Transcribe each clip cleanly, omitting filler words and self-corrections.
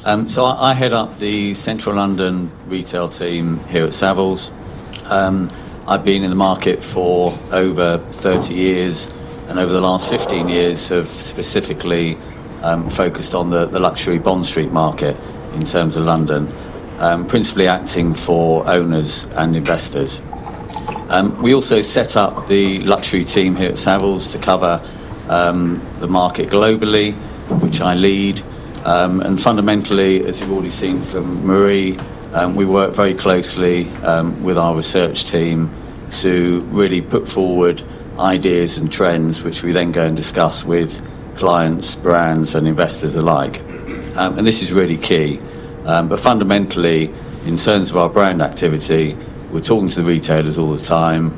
So I head up the Central London retail team here at Savills. I've been in the market for over 30 years, and over the last 15 years have specifically focused on the luxury Bond Street market in terms of London, principally acting for owners and investors. We also set up the luxury team here at Savills to cover the market globally, which I lead. And fundamentally, as you've already seen from Marie, we work very closely with our research team to really put forward ideas and trends, which we then go and discuss with clients, brands and investors alike. And this is really key. But fundamentally, in terms of our brand activity, we're talking to the retailers all the time.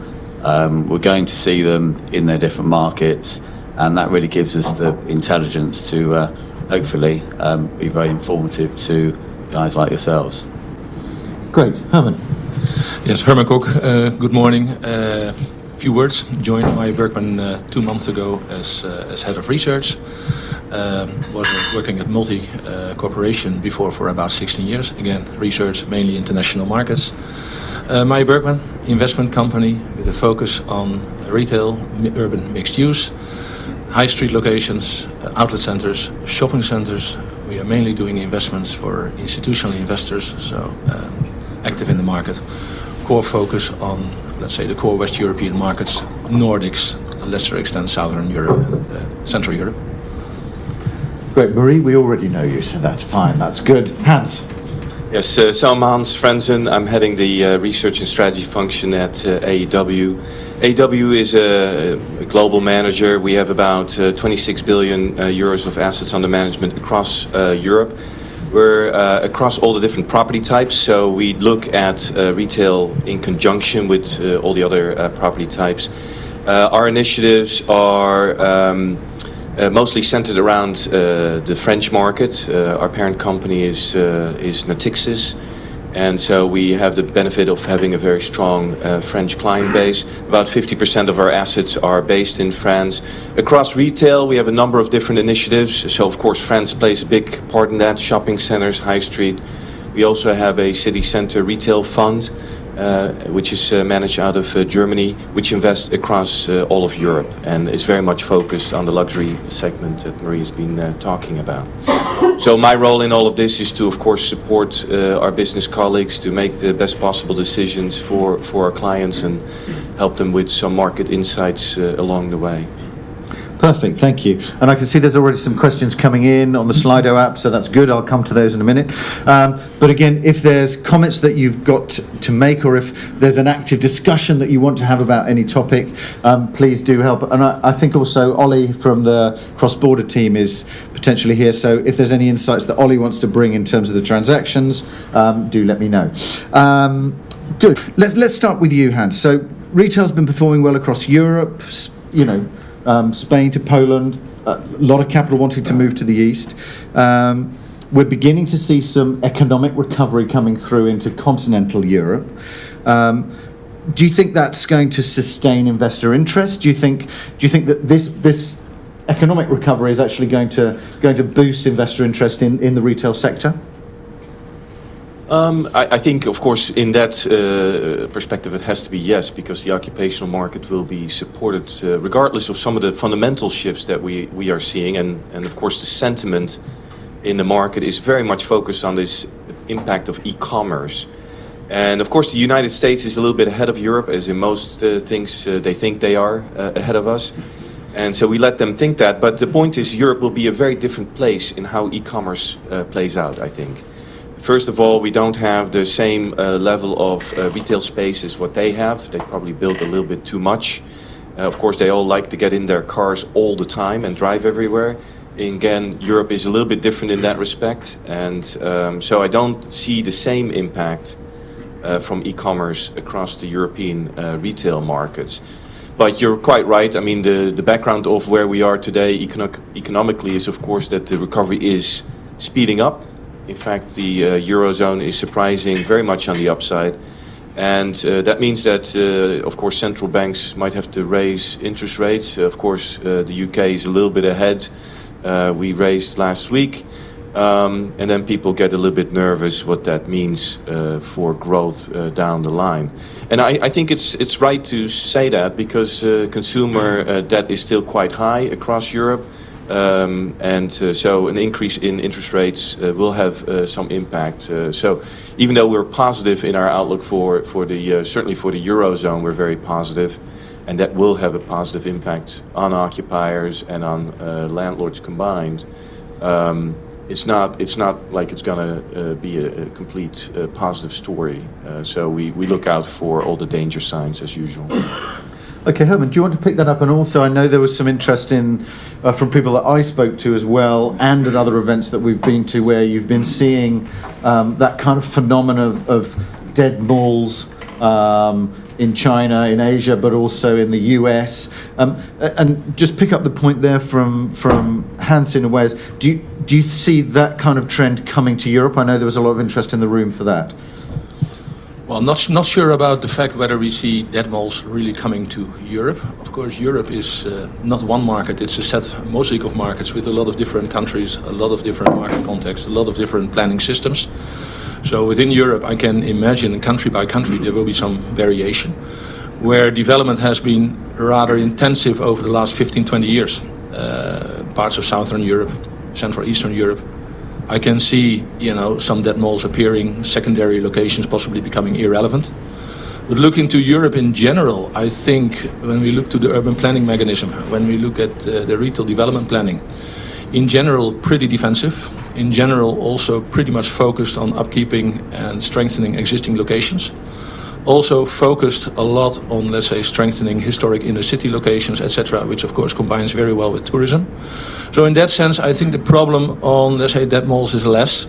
We're going to see them in their different markets, and that really gives us the intelligence to hopefully be very informative to guys like yourselves. Great. Herman. Yes, Herman Kok, good morning. Few words. Joined MeyerBergman 2 months ago as head of research. Was working at Multi Corporation before for about 16 years. Again, research, mainly international markets. MeyerBergman, investment company with a focus on retail, urban mixed use, high street locations, outlet centers, shopping centers. We are mainly doing investments for institutional investors, so active in the market. Core focus on, let's say, the core West European markets, Nordics, to a lesser extent Southern Europe and Central Europe. Great. Marie, we already know you, so that's fine. That's good. Hans. Yes, so I'm Hans Vrensen. I'm heading the research and strategy function at AEW. AEW is a global manager. We have about 26 billion euros of assets under management across Europe. We're across all the different property types, so we look at retail in conjunction with all the other property types. Our initiatives are mostly centered around the French market. Our parent company is Natixis, and so we have the benefit of having a very strong French client base. About 50% of our assets are based in France. Across retail, we have a number of different initiatives. So, of course, France plays a big part in that. Shopping centers, high street. We also have a city center retail fund, which is managed out of Germany, which invests across all of Europe and is very much focused on the luxury segment that Marie has been talking about. So my role in all of this is to, of course, support our business colleagues to make the best possible decisions for our clients and help them with some market insights along the way. Perfect, thank you. And I can see there's already some questions coming in on the Slido app, so that's good. I'll come to those in a minute. But again, if there's comments that you've got to make, or if there's an active discussion that you want to have about any topic, please do help. And I think also Ollie from the cross-border team is potentially here, so if there's any insights that Ollie wants to bring in terms of the transactions, do let me know. Good. Let's start with you, Hans. So retail's been performing well across Europe, Spain to Poland, a lot of capital wanting to move to the east. We're beginning to see some economic recovery coming through into continental Europe. Do you think that's going to sustain investor interest? Do you think that this economic recovery is actually going to boost investor interest in the retail sector? I think, of course, in that perspective, it has to be yes, because the occupational market will be supported regardless of some of the fundamental shifts that we are seeing. And of course, the sentiment in the market is very much focused on this impact of e-commerce. And of course, the United States is a little bit ahead of Europe, as in most things they think they are ahead of us. And so we let them think that. But the point is, Europe will be a very different place in how e-commerce plays out, I think. First of all, we don't have the same level of retail space as what they have. They probably built a little bit too much. Of course, they all like to get in their cars all the time and drive everywhere. Again, Europe is a little bit different in that respect. And so I don't see the same impact from e-commerce across the European retail markets. But you're quite right. I mean, the background of where we are today economically is, of course, that the recovery is speeding up. In fact, the Eurozone is surprising very much on the upside. And that means that, of course, central banks might have to raise interest rates. Of course, the UK is a little bit ahead. We raised last week. and then people get a little bit nervous what that means for growth down the line. And I think it's right to say that because consumer debt is still quite high across Europe. So an increase in interest rates will have some impact. So even though we're positive in our outlook for the certainly for the Eurozone, we're very positive, and that will have a positive impact on occupiers and on landlords combined. It's not like it's going to be a complete positive story. So we look out for all the danger signs as usual. Okay, Herman, do you want to pick that up? And also, I know there was some interest in from people that I spoke to as well, and at other events that we've been to, where you've been seeing that kind of phenomenon of dead malls in China, in Asia, but also in the US. And just pick up the point there from Hans in a way. Do you see that kind of trend coming to Europe? I know there was a lot of interest in the room for that. Well, not sure about the fact whether we see dead malls really coming to Europe. Of course, Europe is not one market. It's a mosaic of markets with a lot of different countries, a lot of different market contexts, a lot of different planning systems. So within Europe, I can imagine country by country there will be some variation. Where development has been rather intensive over the last 15, 20 years, parts of Southern Europe, Central Eastern Europe, I can see, some dead malls appearing, secondary locations possibly becoming irrelevant. But looking to Europe in general, I think when we look to the urban planning mechanism, when we look at the retail development planning, in general pretty defensive, in general also pretty much focused on upkeeping and strengthening existing locations. Also focused a lot on, let's say, strengthening historic inner city locations, etc., which of course combines very well with tourism. So in that sense, I think the problem on, let's say, dead malls is less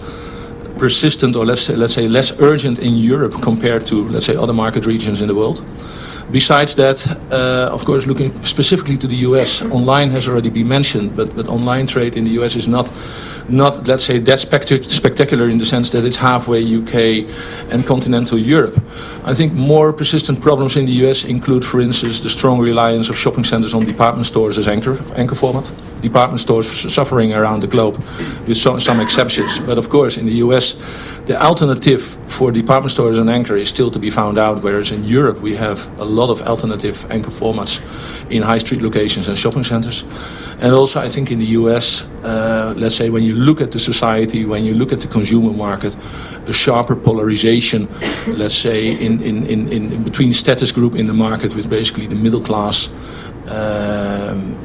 persistent, or let's say less urgent in Europe compared to, let's say, other market regions in the world. Besides that, of course, looking specifically to the US, online has already been mentioned, but online trade in the US is not let's say, that spectacular in the sense that it's halfway UK and continental Europe. I think more persistent problems in the US include, for instance, the strong reliance of shopping centers on department stores as anchor format. Department stores suffering around the globe, with some exceptions. But of course, in the US, the alternative for department stores and anchor is still to be found out, whereas in Europe we have a lot of alternative anchor formats in high street locations and shopping centers. And also I think in the US, let's say when you look at the society, when you look at the consumer market, a sharper polarization, let's say in between status group in the market, with basically the middle class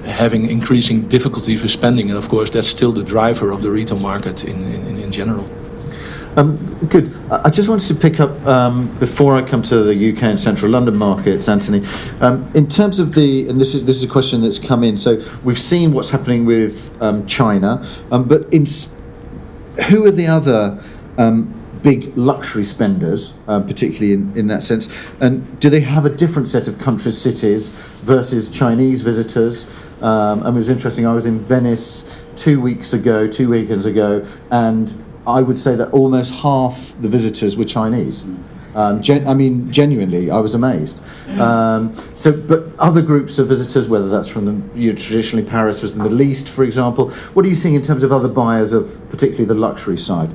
having increasing difficulties with spending. And of course that's still the driver of the retail market in general. Good. I just wanted to pick up, before I come to the UK and Central London markets, Anthony, in terms of and this is a question that's come in, so we've seen what's happening with China, but who are the other big luxury spenders, particularly in that sense, and do they have a different set of countries, cities, versus Chinese visitors? It was interesting, I was in Venice 2 weekends ago, and I would say that almost half the visitors were Chinese. Genuinely, I was amazed. But other groups of visitors, whether that's from traditionally Paris was the Middle East, for example, what are you seeing in terms of other buyers of particularly the luxury side?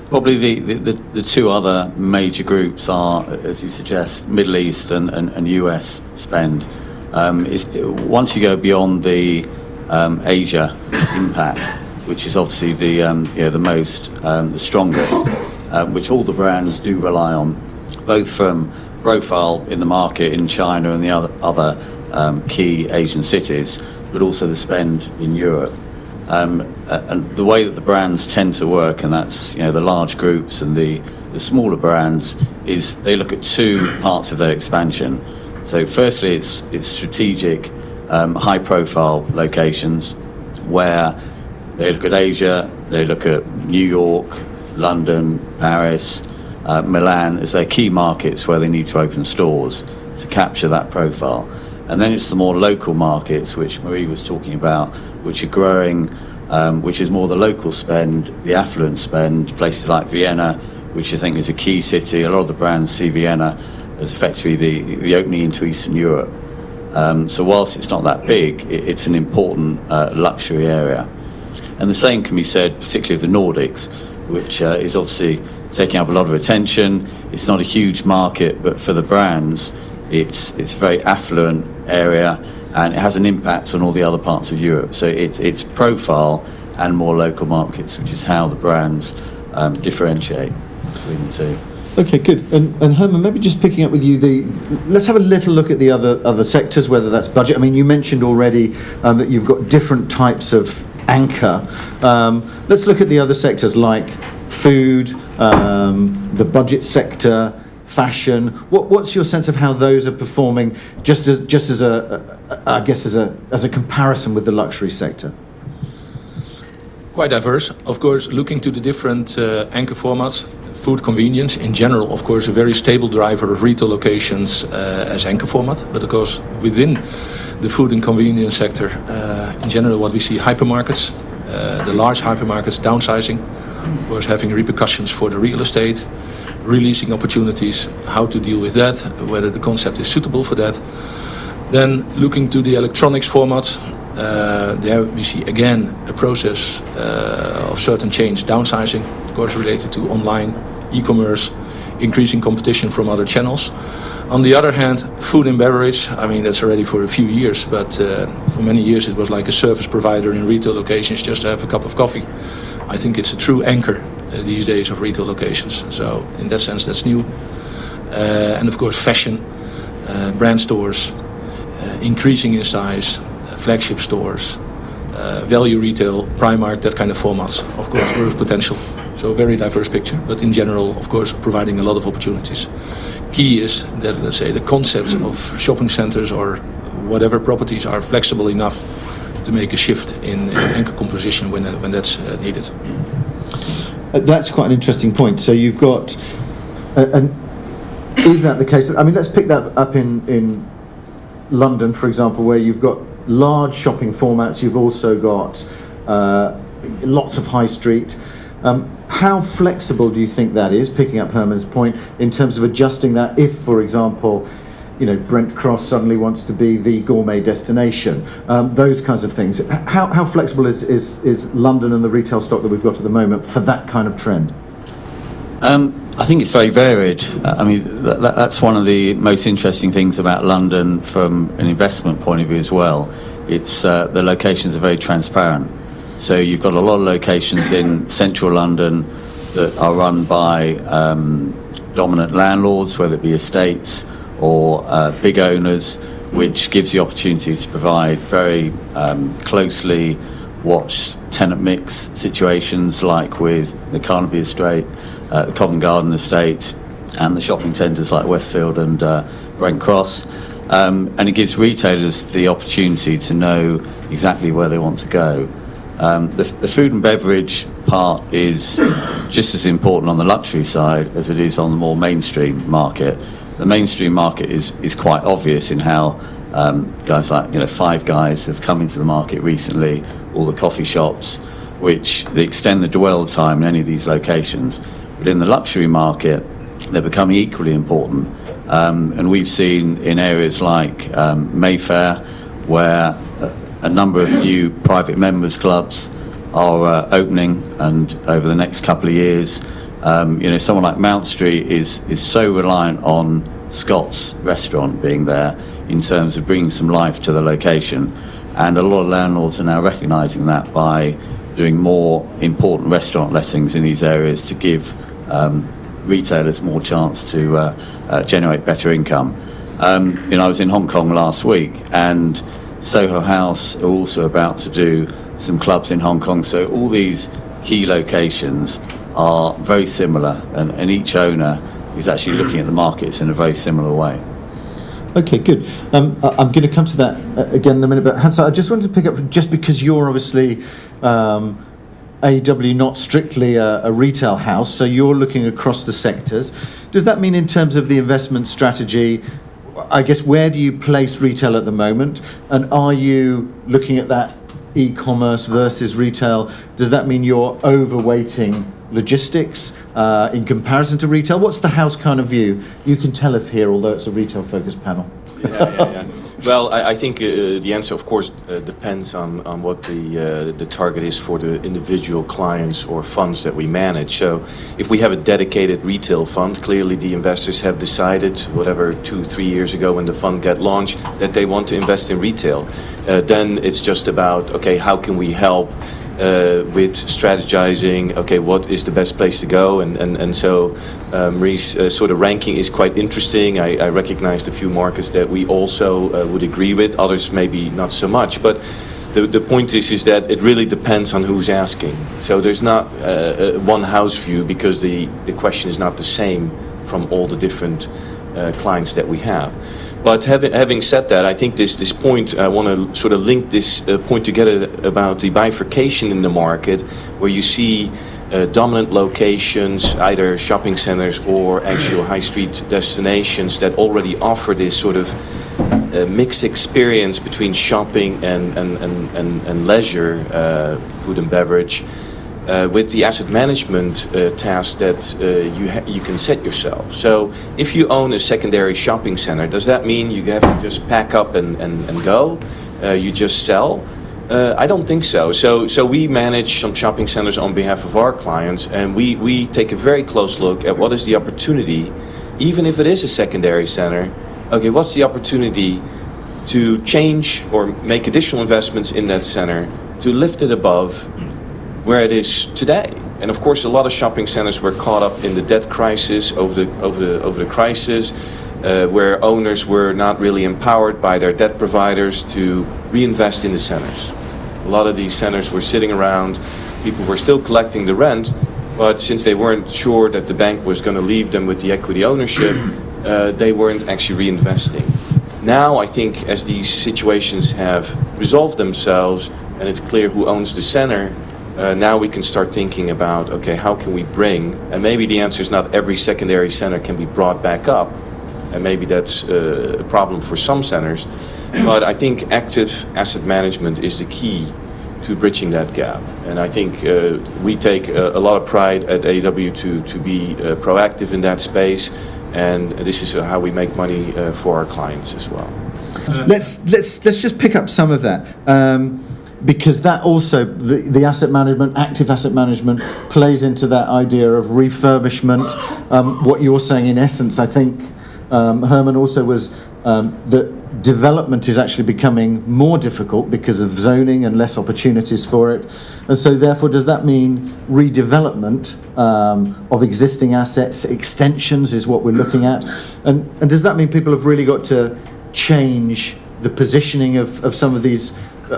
Probably the two other major groups are, as you suggest, Middle East and US spend. Once you go beyond the Asia impact, which is obviously the strongest, which all the brands do rely on, both from profile in the market in China and the other key Asian cities, but also the spend in Europe. And the way that the brands tend to work, and that's the large groups and the smaller brands, is they look at two parts of their expansion. So firstly, it's strategic, high-profile locations where they look at Asia, they look at New York, London, Paris, Milan as their key markets where they need to open stores to capture that profile. And then it's the more local markets, which Marie was talking about, which are growing, which is more the local spend, the affluent spend, places like Vienna, which I think is a key city. A lot of the brands see Vienna as effectively the opening into Eastern Europe. So whilst it's not that big, it's an important luxury area. And the same can be said, particularly of the Nordics, which is obviously taking up a lot of attention. It's not a huge market, but for the brands, it's a very affluent area, and it has an impact on all the other parts of Europe. So it's profile and more local markets, which is how the brands differentiate between the two. Okay, good. And Herman, maybe just picking up with you, let's have a little look at the other sectors, whether that's budget. I mean, you mentioned already that you've got different types of anchor. Let's look at the other sectors like food, the budget sector, fashion. What's your sense of how those are performing, just as a comparison with the luxury sector? Quite diverse, of course. Looking to the different anchor formats, food convenience in general, of course, a very stable driver of retail locations as anchor format. But of course, within the food and convenience sector, in general, what we see hypermarkets, the large hypermarkets downsizing, of course, having repercussions for the real estate, releasing opportunities, how to deal with that, whether the concept is suitable for that. Then looking to the electronics formats, there we see again a process of certain change, downsizing, of course, related to online, e-commerce, increasing competition from other channels. On the other hand, food and beverage, I mean, that's already for a few years, but for many years it was like a service provider in retail locations just to have a cup of coffee. I think it's a true anchor these days of retail locations. So in that sense, that's new. And of course, fashion, brand stores, increasing in size, flagship stores, value retail, Primark, that kind of formats, of course, growth potential. So a very diverse picture, but in general, of course, providing a lot of opportunities. Key is that, let's say, the concepts of shopping centers or whatever properties are flexible enough to make a shift in anchor composition when that's needed. That's quite an interesting point. So you've got, and is that the case? I mean, let's pick that up in London, for example, where you've got large shopping formats. You've also got lots of high street. How flexible do you think that is, picking up Herman's point, in terms of adjusting that if, for example, Brent Cross suddenly wants to be the gourmet destination, those kinds of things. How flexible is London and the retail stock that we've got at the moment for that kind of trend? I think it's very varied. I mean, that's one of the most interesting things about London from an investment point of view as well. It's the locations are very transparent. So you've got a lot of locations in central London that are run by dominant landlords, whether it be estates or big owners, which gives the opportunity to provide very closely watched tenant mix situations, like with the Carnaby Estate, the Covent Garden Estate, and the shopping centres like Westfield and Brent Cross. And it gives retailers the opportunity to know exactly where they want to go. The food and beverage part is just as important on the luxury side as it is on the more mainstream market. The mainstream market is quite obvious in how guys like Five Guys have come into the market recently, all the coffee shops, which they extend the dwell time in any of these locations. But in the luxury market, they're becoming equally important. And we've seen in areas like Mayfair, where a number of new private members clubs are opening, and over the next couple of years, someone like Mount Street is so reliant on Scott's restaurant being there in terms of bringing some life to the location, and a lot of landlords are now recognising that by doing more important restaurant lettings in these areas to give retailers more chance to generate better income. I was in Hong Kong last week, and Soho House are also about to do some clubs in Hong Kong. So all these key locations are very similar, and each owner is actually looking at the markets in a very similar way. Okay, good. I'm going to come to that again in a minute, but Hans, I just wanted to pick up, just because you're obviously AEW, not strictly a retail house, so you're looking across the sectors. Does that mean in terms of the investment strategy, I guess, where do you place retail at the moment, and are you looking at that e-commerce versus retail? Does that mean you're overweighting logistics in comparison to retail? What's the house kind of view? You can tell us here, although it's a retail focused panel. Yeah. Well, I think the answer, of course, depends on what the target is for the individual clients or funds that we manage. So if we have a dedicated retail fund, clearly the investors have decided, whatever, 2-3 years ago when the fund got launched, that they want to invest in retail. Then it's just about, okay, how can we help with strategizing, okay, what is the best place to go, and so Marie's sort of ranking is quite interesting. I recognized a few markets that we also would agree with, others maybe not so much, but the point is that it really depends on who's asking. So there's not one house view, because the question is not the same from all the different clients that we have. But having said that, I think this point, I want to sort of link this point together about the bifurcation in the market, where you see dominant locations, either shopping centers or actual high street destinations that already offer this sort of mixed experience between shopping and leisure, food and beverage, with the asset management task that you can set yourself. So if you own a secondary shopping center, does that mean you have to just pack up and go? You just sell? I don't think so. So we manage some shopping centers on behalf of our clients, and we take a very close look at what is the opportunity, even if it is a secondary center. Okay, what's the opportunity to change or make additional investments in that center to lift it above where it is today? And of course, a lot of shopping centers were caught up in the debt crisis over the crisis, where owners were not really empowered by their debt providers to reinvest in the centers. A lot of these centers were sitting around, people were still collecting the rent, but since they weren't sure that the bank was going to leave them with the equity ownership, they weren't actually reinvesting. Now, I think as these situations have resolved themselves and it's clear who owns the center, now we can start thinking about, okay, how can we bring, and maybe the answer is not every secondary center can be brought back up, and maybe that's a problem for some centers, but I think active asset management is the key to bridging that gap. And I think we take a lot of pride at AEW to be proactive in that space, and this is how we make money for our clients as well. Let's just pick up some of that. Because that also, the asset management, active asset management, plays into that idea of refurbishment. What you're saying, in essence, I think, Herman, also was that development is actually becoming more difficult because of zoning and less opportunities for it. And so therefore, does that mean redevelopment of existing assets, extensions is what we're looking at? And does that mean people have really got to change the positioning of some of these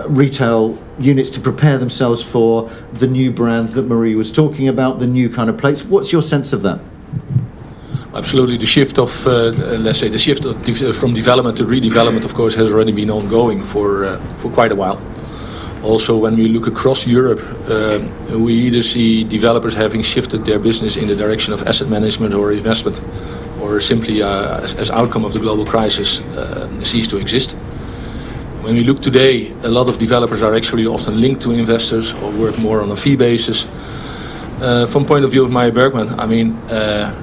retail units to prepare themselves for the new brands that Marie was talking about, the new kind of place? What's your sense of that? Absolutely. The shift of, from development to redevelopment, of course, has already been ongoing for quite a while. Also, when we look across Europe, we either see developers having shifted their business in the direction of asset management or investment, or simply as outcome of the global crisis cease to exist. When we look today, a lot of developers are actually often linked to investors or work more on a fee basis. From point of view of MeyerBergman, I mean,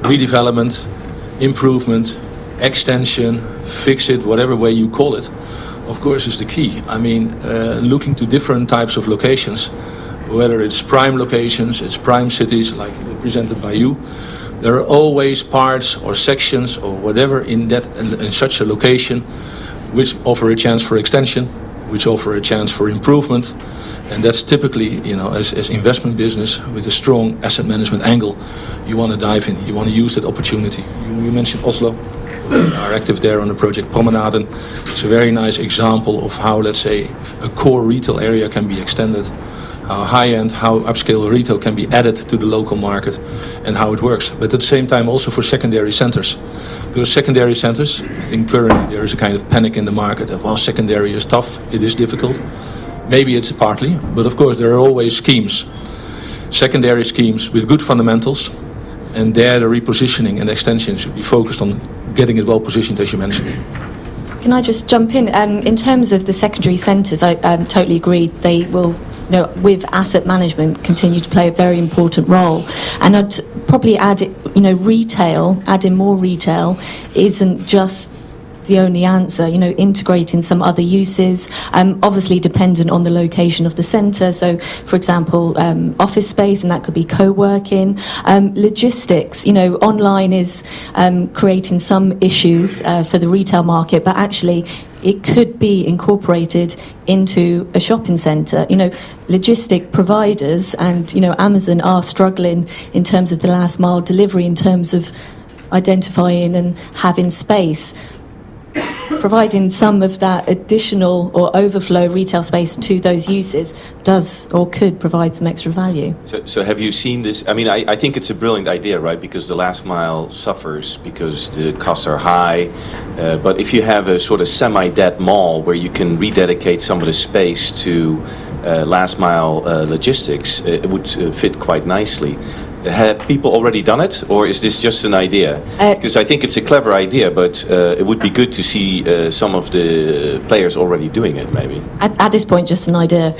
redevelopment, improvement, extension, fix it, whatever way you call it, of course is the key. I mean, looking to different types of locations, whether it's prime locations, it's prime cities like presented by you, there are always parts or sections or whatever in such a location which offer a chance for extension, which offer a chance for improvement. And that's typically, as investment business with a strong asset management angle, you want to dive in, you want to use that opportunity. You mentioned Oslo. We are active there on the project Promenaden. It's a very nice example of how, let's say, a core retail area can be extended, how high-end, how upscale retail can be added to the local market, and how it works. But at the same time also for secondary centers. Because secondary centers, I think currently there is a kind of panic in the market that, well, secondary is tough, it is difficult. Maybe it's partly, but of course there are always schemes, secondary schemes with good fundamentals, and there the repositioning and extension should be focused on getting it well positioned, as you mentioned. Can I just jump in? In terms of the secondary centres, I totally agree. They will, with asset management, continue to play a very important role. And I'd probably add, retail, adding more retail isn't just the only answer. You know, integrating some other uses, obviously dependent on the location of the centre. So, for example, office space, and that could be co-working. Logistics, you know, online is creating some issues for the retail market, but actually it could be incorporated into a shopping centre. You know, logistic providers and, you know, Amazon are struggling in terms of the last mile delivery, in terms of identifying and having space. Providing some of that additional or overflow retail space to those uses does or could provide some extra value. So have you seen this? I mean, I think it's a brilliant idea, right? Because the last mile suffers because the costs are high. But if you have a sort of semi-dead mall where you can rededicate some of the space to last mile logistics, it would fit quite nicely. Have people already done it, or is this just an idea? Because I think it's a clever idea, but it would be good to see some of the players already doing it, maybe. At this point, just an idea.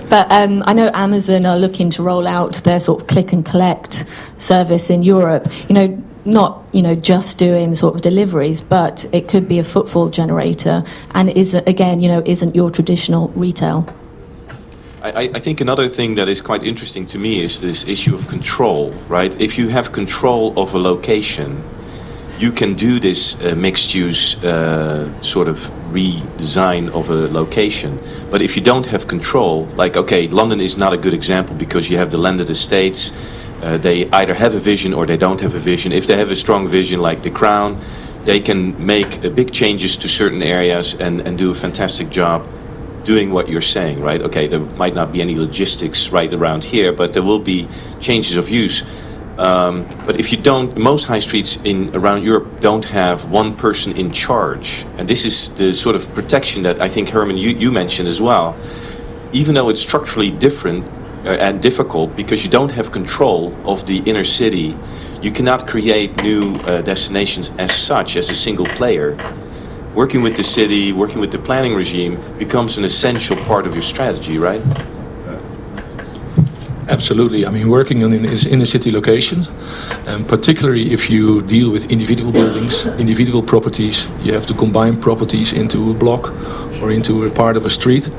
But I know Amazon are looking to roll out their sort of click and collect service in Europe. You know, not, you know, just doing sort of deliveries, but it could be a footfall generator, and isn't your traditional retail. I think another thing that is quite interesting to me is this issue of control, right? If you have control of a location, you can do this mixed-use sort of redesign of a location. But if you don't have control, like, okay, London is not a good example because you have the landed estates. They either have a vision or they don't have a vision. If they have a strong vision, like the Crown, they can make big changes to certain areas and do a fantastic job doing what you're saying, right? Okay, there might not be any logistics right around here, but there will be changes of use. But if you don't, most high streets around Europe don't have one person in charge. And this is the sort of protection that I think, Herman, you mentioned as well. Even though it's structurally different and difficult because you don't have control of the inner city, you cannot create new destinations as such as a single player. Working with the city, working with the planning regime becomes an essential part of your strategy, right? Absolutely. I mean, working on inner city locations, particularly if you deal with individual buildings, individual properties, you have to combine properties into a block or into a part of a street.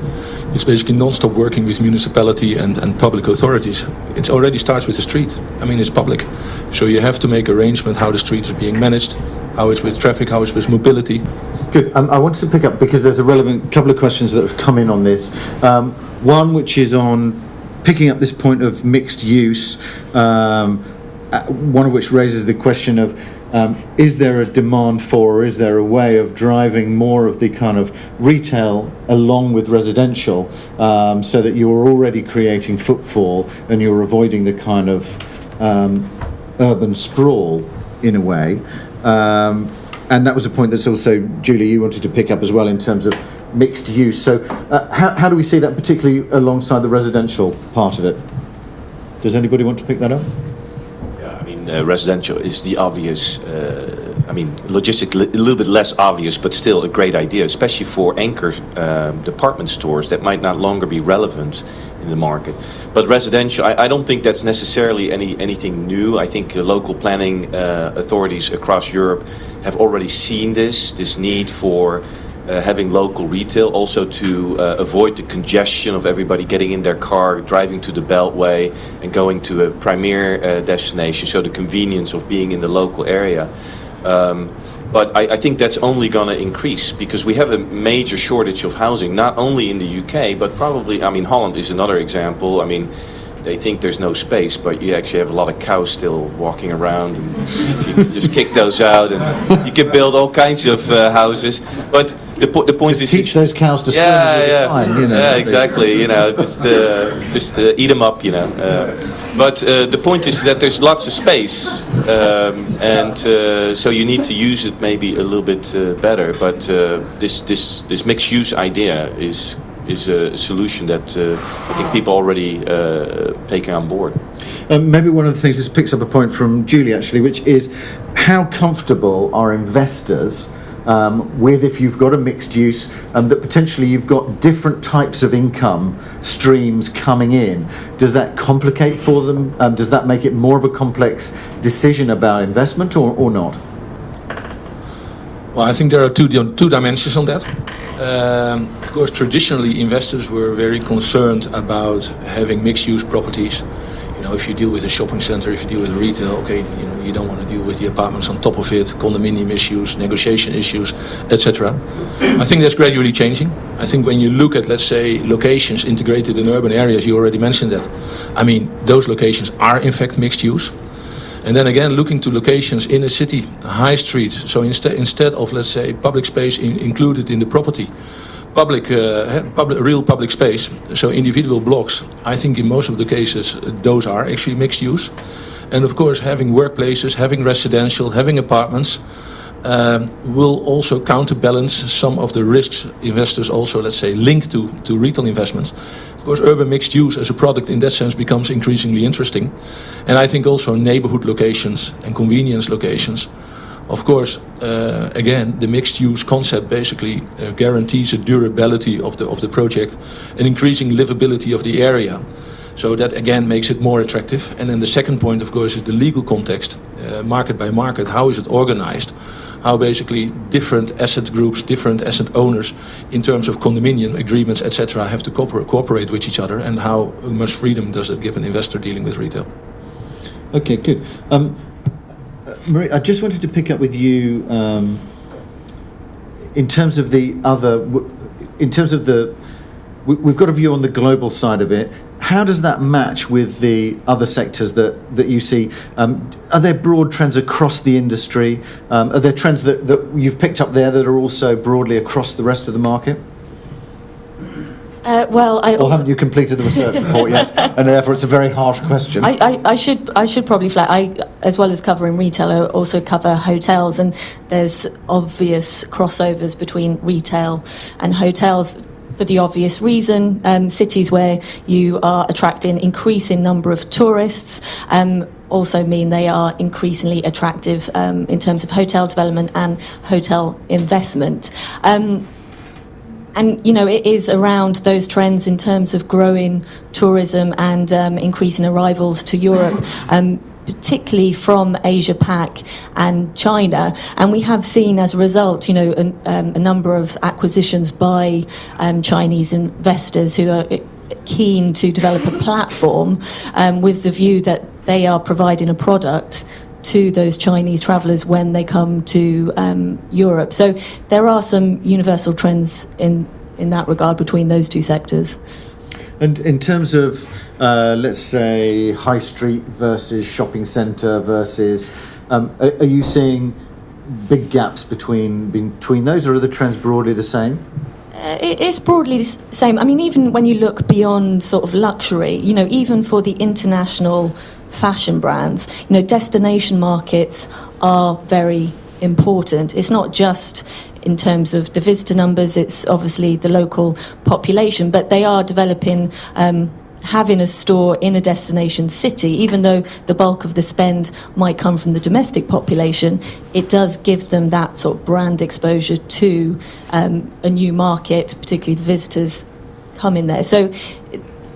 It's basically non-stop working with municipality and public authorities. It already starts with the street. I mean, it's public. So you have to make arrangement how the street is being managed, how it's with traffic, how it's with mobility. Good. I wanted to pick up, because there's a relevant couple of questions that have come in on this. One which is on picking up this point of mixed use, one of which raises the question of is there a demand for, or is there a way of driving more of the kind of retail along with residential, so that you're already creating footfall and you're avoiding the kind of urban sprawl in a way. And that was a point that's also, Julie, you wanted to pick up as well in terms of mixed use. So how do we see that, particularly alongside the residential part of it? Does anybody want to pick that up? Yeah, I mean, residential is the obvious, logistically a little bit less obvious, but still a great idea, especially for anchor department stores that might not longer be relevant in the market. But residential, I don't think that's necessarily anything new. I think local planning authorities across Europe have already seen this need for having local retail, also to avoid the congestion of everybody getting in their car, driving to the Beltway and going to a premier destination, so the convenience of being in the local area. But I think that's only going to increase because we have a major shortage of housing, not only in the UK, but probably, I mean, Holland is another example. I mean, they think there's no space, but you actually have a lot of cows still walking around, and you can just kick those out, and you can build all kinds of houses. But the point is, teach those cows to swim. Fine, you know. Yeah, exactly. You know, just eat them up. You know. But the point is that there's lots of space, and so you need to use it maybe a little bit better. But this mixed use idea is a solution that I think people already taking on board. Maybe one of the things, this picks up a point from Julie actually, which is how comfortable are investors with, if you've got a mixed use, that potentially you've got different types of income streams coming in. Does that complicate for them? Does that make it more of a complex decision about investment or not? Well, I think there are two dimensions on that. Of course, traditionally, investors were very concerned about having mixed-use properties. You know, if you deal with a shopping center, if you deal with retail, okay, you know, you don't want to deal with the apartments on top of it, condominium issues, negotiation issues, etc. I think that's gradually changing. I think when you look at, let's say, locations integrated in urban areas, you already mentioned that. I mean, those locations are in fact mixed use. And then again, looking to locations in a city, high street. So instead of, let's say, public space included in the property, real public space, so individual blocks, I think in most of the cases, those are actually mixed use. And of course, having workplaces, having residential, having apartments, will also counterbalance some of the risks investors also, let's say, link to retail investments. Of course, urban mixed use as a product in that sense becomes increasingly interesting. And I think also neighborhood locations and convenience locations. Of course, again, the mixed use concept basically guarantees a durability of the project, an increasing livability of the area. So that again makes it more attractive. And then the second point, of course, is the legal context, market by market. How is it organized? How basically different asset groups, different asset owners in terms of condominium agreements, etc. have to cooperate with each other, and how much freedom does it give an investor dealing with retail? Okay, good. Marie, I just wanted to pick up with you in terms of we've got a view on the global side of it. How does that match with the other sectors that you see? Are there broad trends across the industry? Are there trends that you've picked up there that are also broadly across the rest of the market? Or haven't you completed the research report yet? And therefore it's a very harsh question. I should probably flag, as well as covering retail, I also cover hotels, and there's obvious crossovers between retail and hotels. For the obvious reason, cities where you are attracting increasing number of tourists also mean they are increasingly attractive in terms of hotel development and hotel investment. And, you know, it is around those trends in terms of growing tourism and increasing arrivals to Europe, particularly from Asia Pac and China, and we have seen as a result, you know, a number of acquisitions by Chinese investors who are keen to develop a platform with the view that they are providing a product to those Chinese travellers when they come to Europe. So there are some universal trends in that regard between those two sectors. And in terms of, let's say, high street versus shopping centre versus, are you seeing big gaps between those, or are the trends broadly the same? It's broadly the same. I mean, even when you look beyond sort of luxury, you know, even for the international fashion brands, you know, destination markets are very important. It's not just in terms of the visitor numbers, it's obviously the local population, but they are developing having a store in a destination city. Even though the bulk of the spend might come from the domestic population, it does give them that sort of brand exposure to a new market, particularly the visitors come in there. So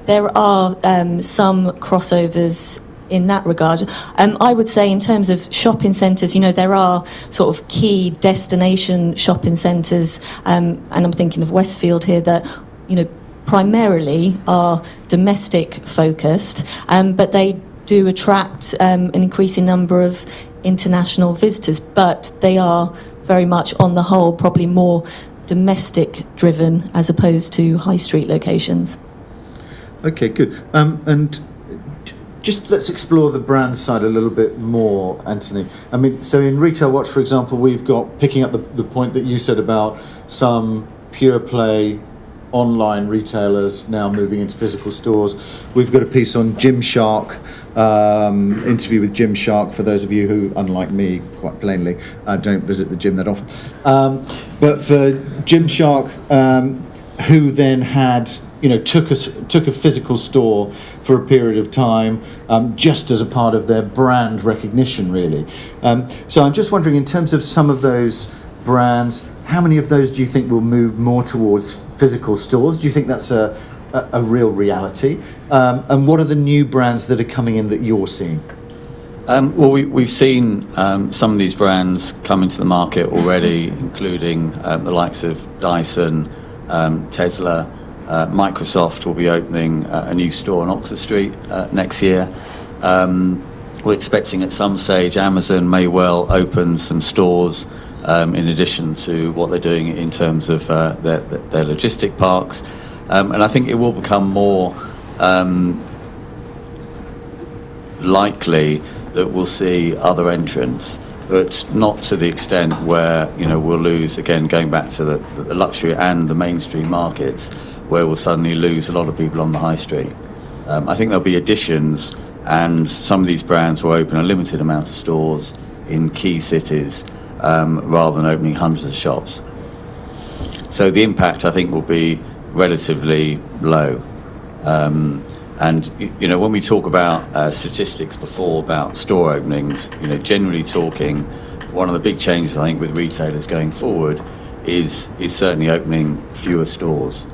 there are some crossovers in that regard. I would say in terms of shopping centres, you know, there are sort of key destination shopping centres, and I'm thinking of Westfield here, that, you know, primarily are domestic focused, but they do attract an increasing number of international visitors, but they are very much on the whole probably more domestic driven as opposed to high street locations. Okay, good. And just let's explore the brand side a little bit more, Anthony. I mean, so in Retail Watch, for example, we've got, picking up the point that you said about some pure play online retailers now moving into physical stores. We've got a piece on Gymshark, interview with Gymshark, for those of you who, unlike me, quite plainly, don't visit the gym that often. But for Gymshark, who then had, you know, took a physical store for a period of time, just as a part of their brand recognition, really. So I'm just wondering, in terms of some of those brands, how many of those do you think will move more towards physical stores? Do you think that's a real reality? And what are the new brands that are coming in that you're seeing? Well, we've seen some of these brands come into the market already, including the likes of Dyson, Tesla. Microsoft will be opening a new store on Oxford Street next year. We're expecting at some stage Amazon may well open some stores in addition to what they're doing in terms of their logistic parks. And I think it will become more likely that we'll see other entrants, but not to the extent where, we'll lose, again, going back to the luxury and the mainstream markets, where we'll suddenly lose a lot of people on the high street. I think there'll be additions, and some of these brands will open a limited amount of stores in key cities rather than opening hundreds of shops. So the impact, I think, will be relatively low. And when we talk about statistics before about store openings, generally talking, one of the big changes I think with retailers going forward is certainly opening fewer stores.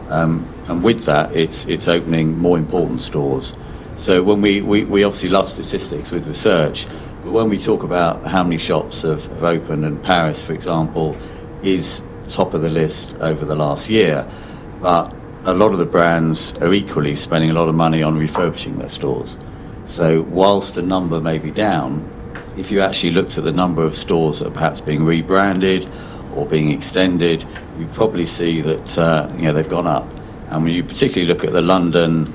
And with that, it's opening more important stores. So when we obviously love statistics with research, but when we talk about how many shops have opened, and Paris, for example, is top of the list over the last year, but a lot of the brands are equally spending a lot of money on refurbishing their stores. So whilst the number may be down, if you actually looked at the number of stores that are perhaps being rebranded or being extended, you probably see that they've gone up. And when you particularly look at the London,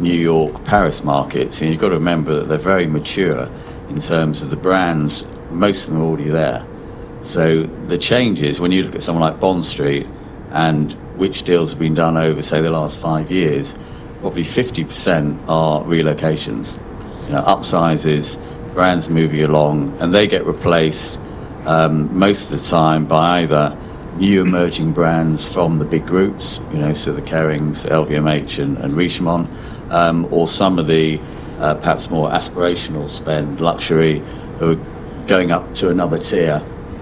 New York, Paris markets, you've got to remember that they're very mature in terms of the brands. Most of them are already there. So the changes, when you look at someone like Bond Street and which deals have been done over, say, the last 5 years, probably 50% are relocations, upsizes, brands moving along, and they get replaced most of the time by either new emerging brands from the big groups, so the Kerings, LVMH and Richemont, or some of the perhaps more aspirational spend, luxury, who are going up to another tier,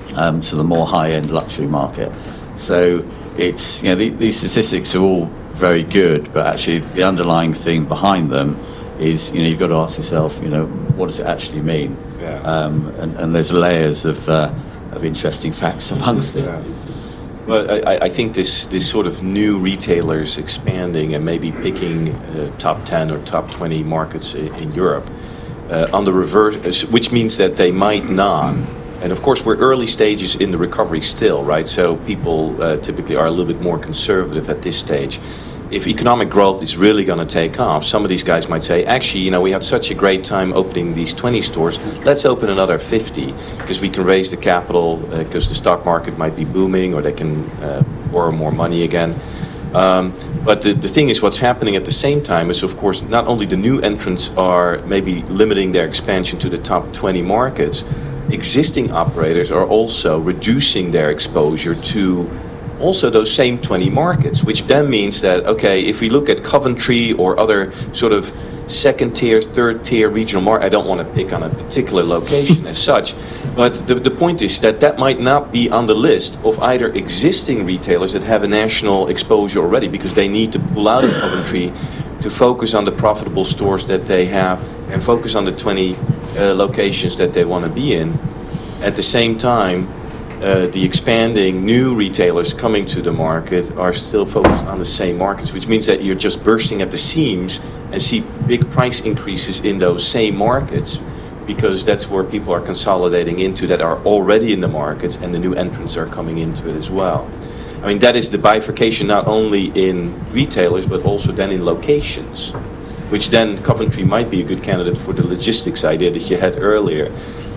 to the more high-end luxury market. So it's, these statistics are all very good, but actually the underlying thing behind them is, you've got to ask yourself, what does it actually mean? Yeah. And there's layers of interesting facts amongst it. Yeah. Well, I think this sort of new retailers expanding and maybe picking top 10 or top 20 markets in Europe on the reverse, which means that they might not. And of course, we're early stages in the recovery still, right? So people typically are a little bit more conservative at this stage. If economic growth is really going to take off, some of these guys might say, actually, we had such a great time opening these 20 stores, let's open another 50, because we can raise the capital, because the stock market might be booming, or they can borrow more money again. But the thing is, what's happening at the same time is, of course, not only the new entrants are maybe limiting their expansion to the top 20 markets, existing operators are also reducing their exposure to also those same 20 markets, which then means that, okay, if we look at Coventry or other sort of second tier, third tier regional market, I don't want to pick on a particular location as such, but the point is that might not be on the list of either existing retailers that have a national exposure already, because they need to pull out of Coventry to focus on the profitable stores that they have and focus on the 20 locations that they want to be in. At the same time, the expanding new retailers coming to the market are still focused on the same markets, which means that you're just bursting at the seams and see big price increases in those same markets, because that's where people are consolidating into that are already in the markets, and the new entrants are coming into it as well. I mean, that is the bifurcation not only in retailers, but also then in locations, which then Coventry might be a good candidate for the logistics idea that you had earlier.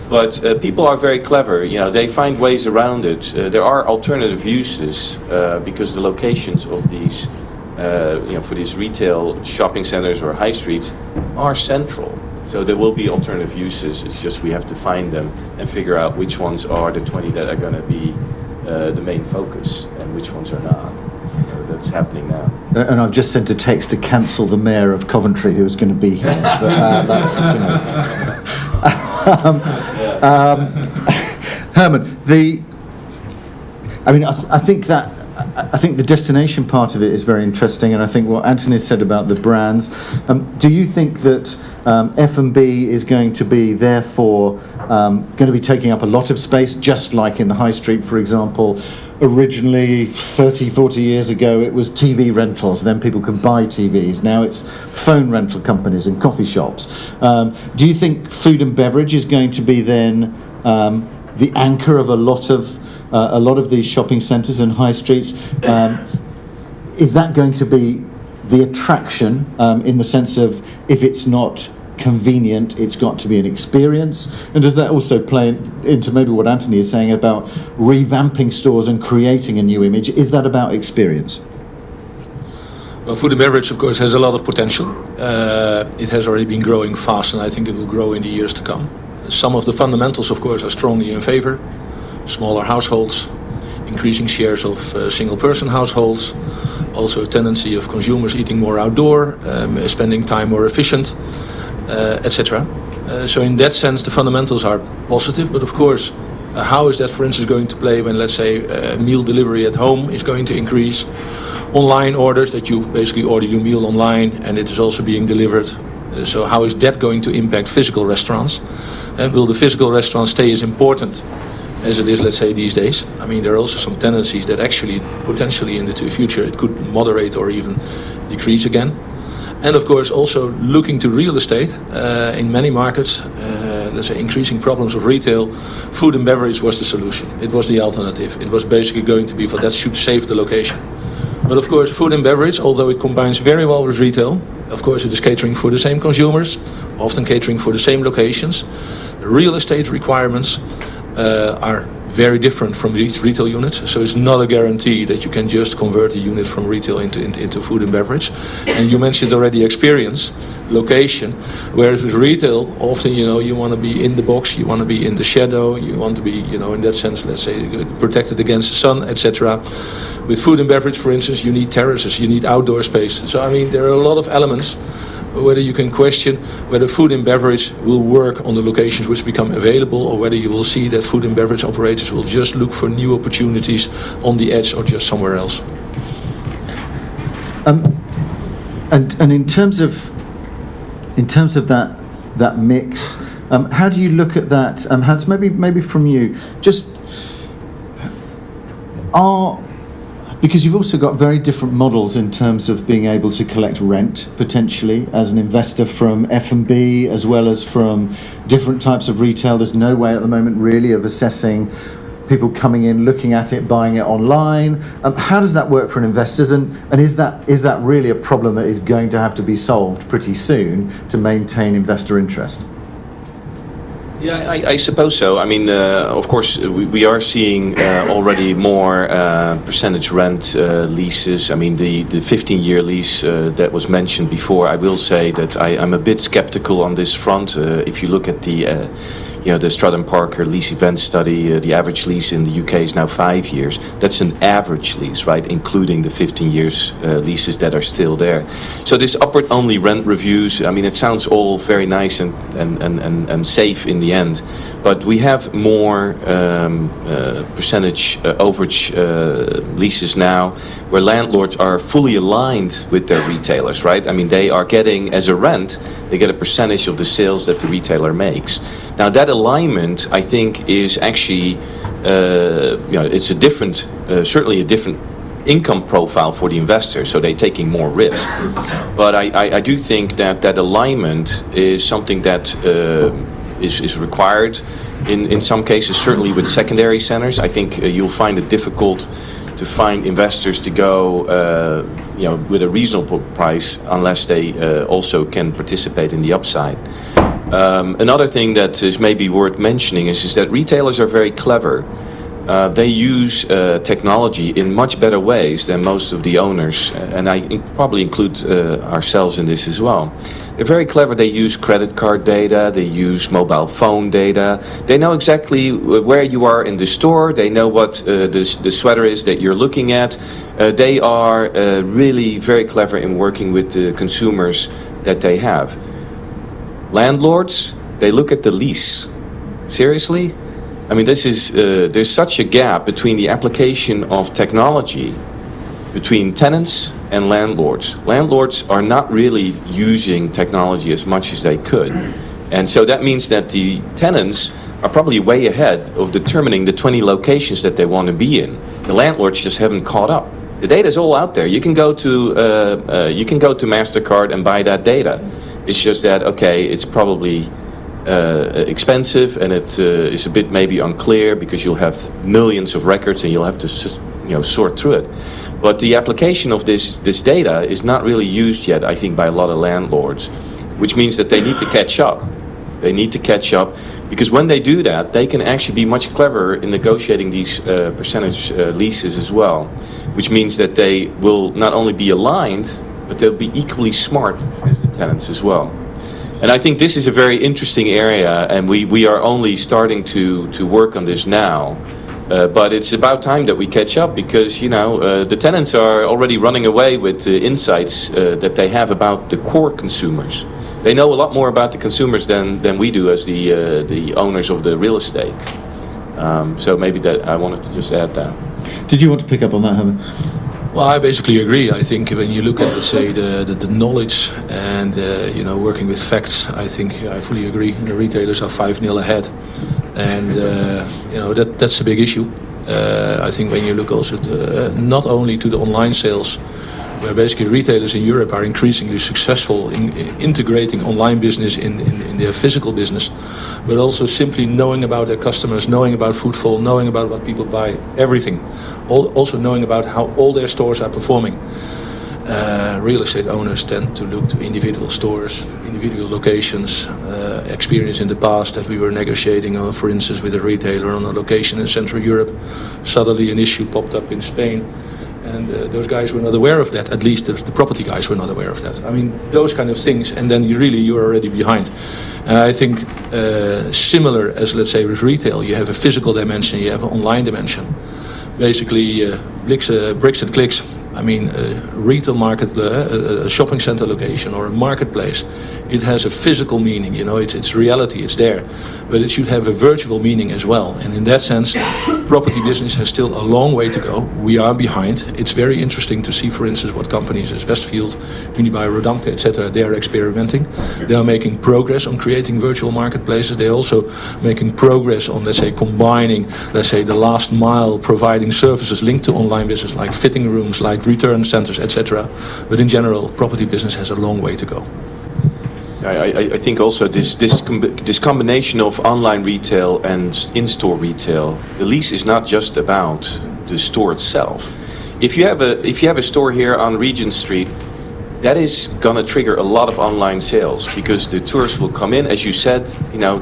But people are very clever, they find ways around it. There are alternative uses because the locations of these, for these retail shopping centers or high streets are central. So there will be alternative uses. It's just we have to find them and figure out which ones are the 20 that are going to be the main focus and which ones are not. So that's happening now. And I've just sent a text to cancel the mayor of Coventry, who's going to be here. But that's, Herman, I think that I think the destination part of it is very interesting, and I think what Anthony said about the brands. Do you think that F&B is going to be, therefore, going to be taking up a lot of space, just like in the high street, for example? Originally, 30, 40 years ago, it was TV rentals. Then people could buy TVs. Now it's phone rental companies and coffee shops. Do you think food and beverage is going to be then the anchor of a lot of these shopping centres and high streets? Is that going to be the attraction in the sense of, if it's not convenient, it's got to be an experience? And does that also play into maybe what Anthony is saying about revamping stores and creating a new image? Is that about experience? Well, food and beverage, of course, has a lot of potential. It has already been growing fast, and I think it will grow in the years to come. Some of the fundamentals, of course, are strongly in favor. Smaller households, increasing shares of single-person households, also a tendency of consumers eating more outdoor, spending time more efficient, etc. So in that sense, the fundamentals are positive, but of course, how is that, for instance, going to play when, let's say, meal delivery at home is going to increase? Online orders, that you basically order your meal online and it is also being delivered. So how is that going to impact physical restaurants? Will the physical restaurant stay as important as it is, let's say, these days? I mean, there are also some tendencies that actually, potentially in the future, it could moderate or even decrease again. And of course, also looking to real estate in many markets, let's say, increasing problems of retail, food and beverage was the solution. It was the alternative. It was basically going to be for that should save the location. But of course, food and beverage, although it combines very well with retail, of course it is catering for the same consumers, often catering for the same locations. The real estate requirements are very different from these retail units, so it's not a guarantee that you can just convert a unit from retail into food and beverage. And you mentioned already experience, location, whereas with retail, often, you want to be in the box, you want to be in the shadow, you want to be, in that sense, let's say, protected against the sun, etc. With food and beverage, for instance, you need terraces, you need outdoor space. So, I mean, there are a lot of elements whether you can question whether food and beverage will work on the locations which become available, or whether you will see that food and beverage operators will just look for new opportunities on the edge or just somewhere else. And in terms of that mix, how do you look at that? Hans, maybe from you, because you've also got very different models in terms of being able to collect rent, potentially, as an investor from F&B as well as from different types of retail. There's no way at the moment really of assessing people coming in, looking at it, buying it online. How does that work for investors? And is that really a problem that is going to have to be solved pretty soon to maintain investor interest? Yeah, I suppose so. I mean, of course, we are seeing already more percentage rent leases. I mean, the 15-year lease that was mentioned before, I will say that I'm a bit skeptical on this front. If you look at the Stratton Parker lease event study, the average lease in the UK is now 5 years. That's an average lease, right, including the 15 years leases that are still there. So this upward-only rent reviews, I mean, it sounds all very nice and safe in the end, but we have more percentage overage leases now, where landlords are fully aligned with their retailers, right? I mean, they are getting, as a rent, they get a percentage of the sales that the retailer makes. Now, that alignment, I think, is actually, it's a different, certainly a different income profile for the investor, so they're taking more risk. But I do think that alignment is something that is required in some cases, certainly with secondary centers. I think you'll find it difficult to find investors to go, with a reasonable price unless they also can participate in the upside. Another thing that is maybe worth mentioning is that retailers are very clever. They use technology in much better ways than most of the owners, and I probably include ourselves in this as well. They're very clever. They use credit card data, they use mobile phone data. They know exactly where you are in the store. They know what the sweater is that you're looking at. They are really very clever in working with the consumers that they have. Landlords, they look at the lease. Seriously? I mean, this is there's such a gap between the application of technology between tenants and landlords. Landlords are not really using technology as much as they could. And so that means that the tenants are probably way ahead of determining the 20 locations that they want to be in. The landlords just haven't caught up. The data is all out there. You can go to MasterCard and buy that data. It's just that, okay, it's probably expensive, and it is a bit maybe unclear because you'll have millions of records and you'll have to sort through it. But the application of this data is not really used yet, I think, by a lot of landlords, which means that they need to catch up. They need to catch up because when they do that, they can actually be much cleverer in negotiating these percentage leases as well, which means that they will not only be aligned, but they'll be equally smart as the tenants as well. And I think this is a very interesting area, and we are only starting to work on this now. But it's about time that we catch up because, the tenants are already running away with insights that they have about the core consumers. They know a lot more about the consumers than we do as the owners of the real estate. So maybe that I wanted to just add that. Did you want to pick up on that, Herman? Well, I basically agree. I think when you look at, let's say, the knowledge and working with facts, I think I fully agree. The retailers are 5-0 ahead, and that's a big issue. I think when you look also not only to the online sales, where basically retailers in Europe are increasingly successful in integrating online business in their physical business, but also simply knowing about their customers, knowing about footfall, knowing about what people buy, everything. Also knowing about how all their stores are performing. Real estate owners tend to look to individual stores, individual locations, experience in the past that we were negotiating, for instance, with a retailer on a location in Central Europe. Suddenly an issue popped up in Spain. And those guys were not aware of that. At least the property guys were not aware of that. I mean, those kind of things. And then you're already behind. And I think similar as, let's say, with retail, you have a physical dimension, you have an online dimension. Basically, bricks and clicks. I mean, a retail market, a shopping center location or a marketplace, it has a physical meaning, it's reality, it's there. But it should have a virtual meaning as well. And in that sense, property business has still a long way to go. We are behind. It's very interesting to see, for instance, what companies as Westfield, Unibail Rodamco, etc., they are experimenting. They are making progress on creating virtual marketplaces. They're also making progress on, let's say, combining, let's say, the last mile, providing services linked to online business, like fitting rooms, like return centers, etc. But in general, property business has a long way to go. I think also this combination of online retail and in-store retail, the lease is not just about the store itself. If you have a store here on Regent Street, that is going to trigger a lot of online sales because the tourists will come in, as you said,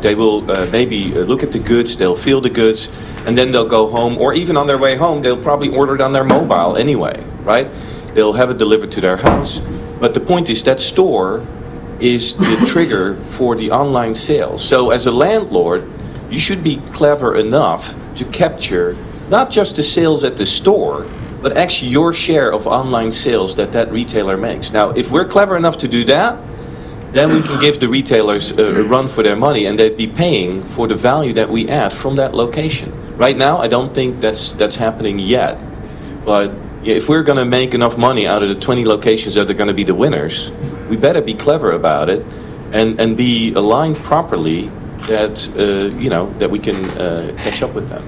they will maybe look at the goods, they'll feel the goods, and then they'll go home, or even on their way home, they'll probably order it on their mobile anyway, right? They'll have it delivered to their house. But the point is that store is the trigger for the online sales. So as a landlord, you should be clever enough to capture not just the sales at the store, but actually your share of online sales that retailer makes. Now, if we're clever enough to do that, then we can give the retailers a run for their money, and they'd be paying for the value that we add from that location. Right now, I don't think that's happening yet. But if we're going to make enough money out of the 20 locations that are going to be the winners, we better be clever about it and be aligned properly that we can catch up with them.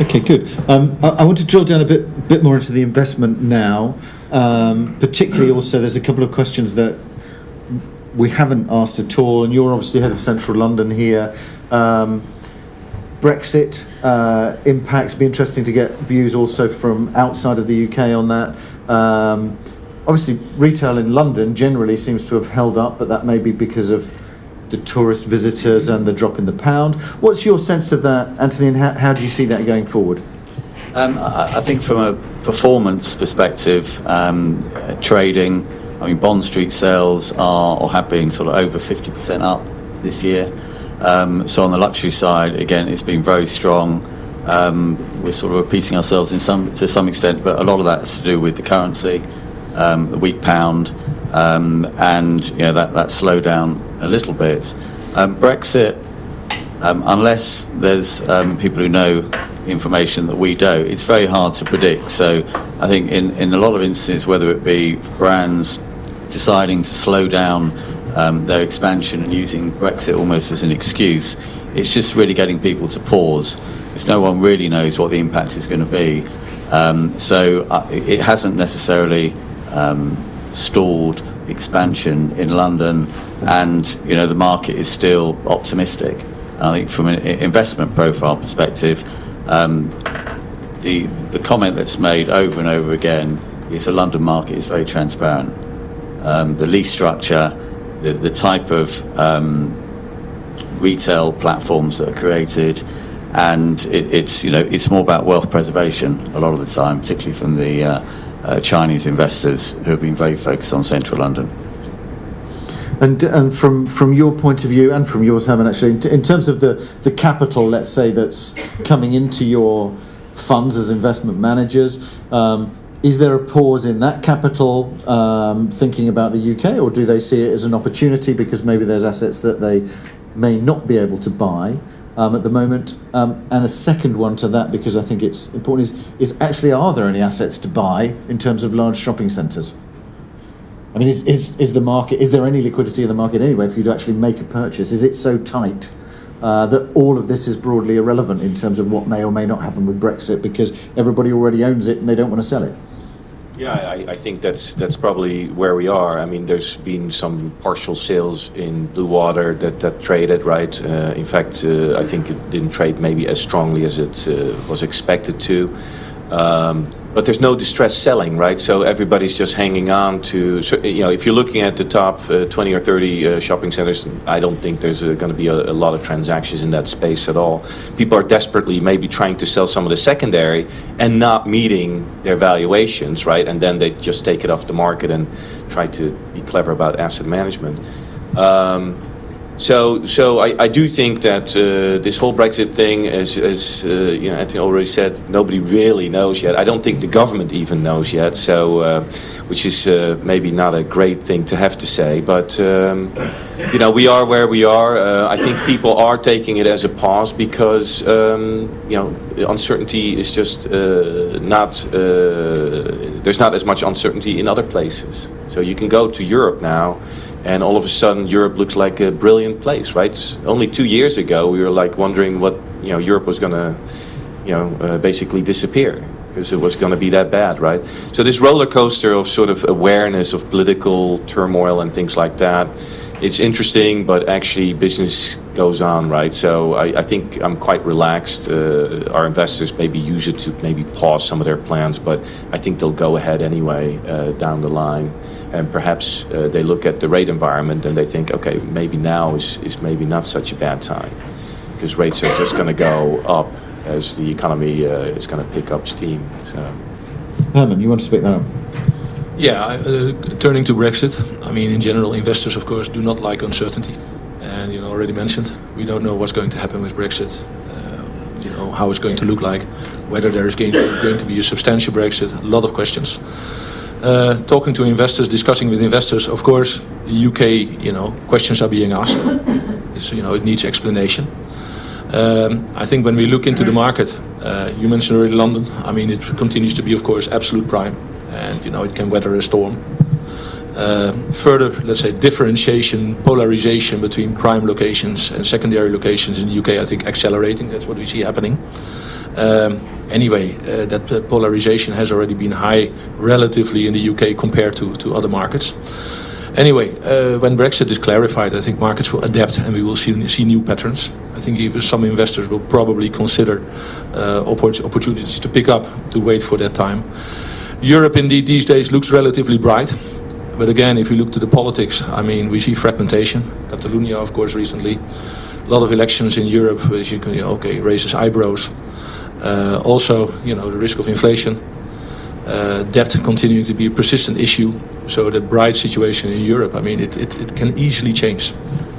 Okay, good. I want to drill down a bit more into the investment now. Particularly also, there's a couple of questions that we haven't asked at all, and you're obviously head of Central London here. Brexit impacts, be interesting to get views also from outside of the UK on that. Obviously, retail in London generally seems to have held up, but that may be because of the tourist visitors and the drop in the pound. What's your sense of that, Anthony, and how do you see that going forward? I think from a performance perspective, trading, Bond Street sales are or have been sort of over 50% up this year. So on the luxury side, again, it's been very strong. We're sort of repeating ourselves to some extent, but a lot of that is to do with the currency, the weak pound, and that slowed down a little bit. Brexit, unless there's people who know information that we don't. It's very hard to predict. So I think in a lot of instances, whether it be brands deciding to slow down their expansion and using Brexit almost as an excuse, it's just really getting people to pause, because no one really knows what the impact is going to be. So it hasn't necessarily stalled expansion in London, and the market is still optimistic. I think from an investment profile perspective, the comment that's made over and over again is the London market is very transparent. The lease structure, the type of retail platforms that are created, and it's more about wealth preservation a lot of the time, particularly from the Chinese investors who have been very focused on central London. And from your point of view, and from yours, Herman, actually, in terms of the capital, let's say, that's coming into your funds as investment managers, is there a pause in that capital thinking about the UK, or do they see it as an opportunity because maybe there's assets that they may not be able to buy at the moment? And a second one to that, because I think it's important, is actually, are there any assets to buy in terms of large shopping centres? I mean, is the market, is there any liquidity in the market anyway for you to actually make a purchase? Is it so tight that all of this is broadly irrelevant in terms of what may or may not happen with Brexit, because everybody already owns it and they don't want to sell it? Yeah, I think that's probably where we are. I mean, there's been some partial sales in Blue Water that traded, right? In fact, I think it didn't trade maybe as strongly as it was expected to. But there's no distressed selling, right? So everybody's just hanging on to, if you're looking at the top 20 or 30 shopping centers, I don't think there's going to be a lot of transactions in that space at all. People are desperately maybe trying to sell some of the secondary and not meeting their valuations, right? And then they just take it off the market and try to be clever about asset management. So I do think that this whole Brexit thing, as Anthony already said, nobody really knows yet. I don't think the government even knows yet. So, which is maybe not a great thing to have to say, but we are where we are. I think people are taking it as a pause because uncertainty is just not. There's not as much uncertainty in other places. So you can go to Europe now, and all of a sudden, Europe looks like a brilliant place, right? Only 2 years ago, we were like wondering what Europe was going to, basically disappear because it was going to be that bad, right? So this roller coaster of sort of awareness of political turmoil and things like that, it's interesting, but actually business goes on, right? So I think I'm quite relaxed. Our investors maybe use it to maybe pause some of their plans, but I think they'll go ahead anyway down the line. And perhaps they look at the rate environment and they think, okay, maybe now is maybe not such a bad time, because rates are just going to go up as the economy is going to pick up steam. So, Herman, you want to speak that up? Yeah, turning to Brexit, I mean, in general, investors, of course, do not like uncertainty. And, already mentioned, we don't know what's going to happen with Brexit, how it's going to look like, whether there is going to be a substantial Brexit, a lot of questions. Talking to investors, discussing with investors, of course, the UK, questions are being asked. It needs explanation. I think when we look into the market, you mentioned already London. I mean, it continues to be, of course, absolute prime, and it can weather a storm. Further, let's say, differentiation, polarization between prime locations and secondary locations in the UK, I think, accelerating. That's what we see happening. That polarization has already been high relatively in the UK compared to other markets. Anyway, when Brexit is clarified, I think markets will adapt and we will see new patterns. I think even some investors will probably consider opportunities to pick up, to wait for that time. Europe, indeed, these days looks relatively bright. But again, if you look to the politics, I mean, we see fragmentation. Catalonia, of course, recently. A lot of elections in Europe, which raises eyebrows. Also, the risk of inflation, debt continuing to be a persistent issue. So the bright situation in Europe, I mean, it can easily change.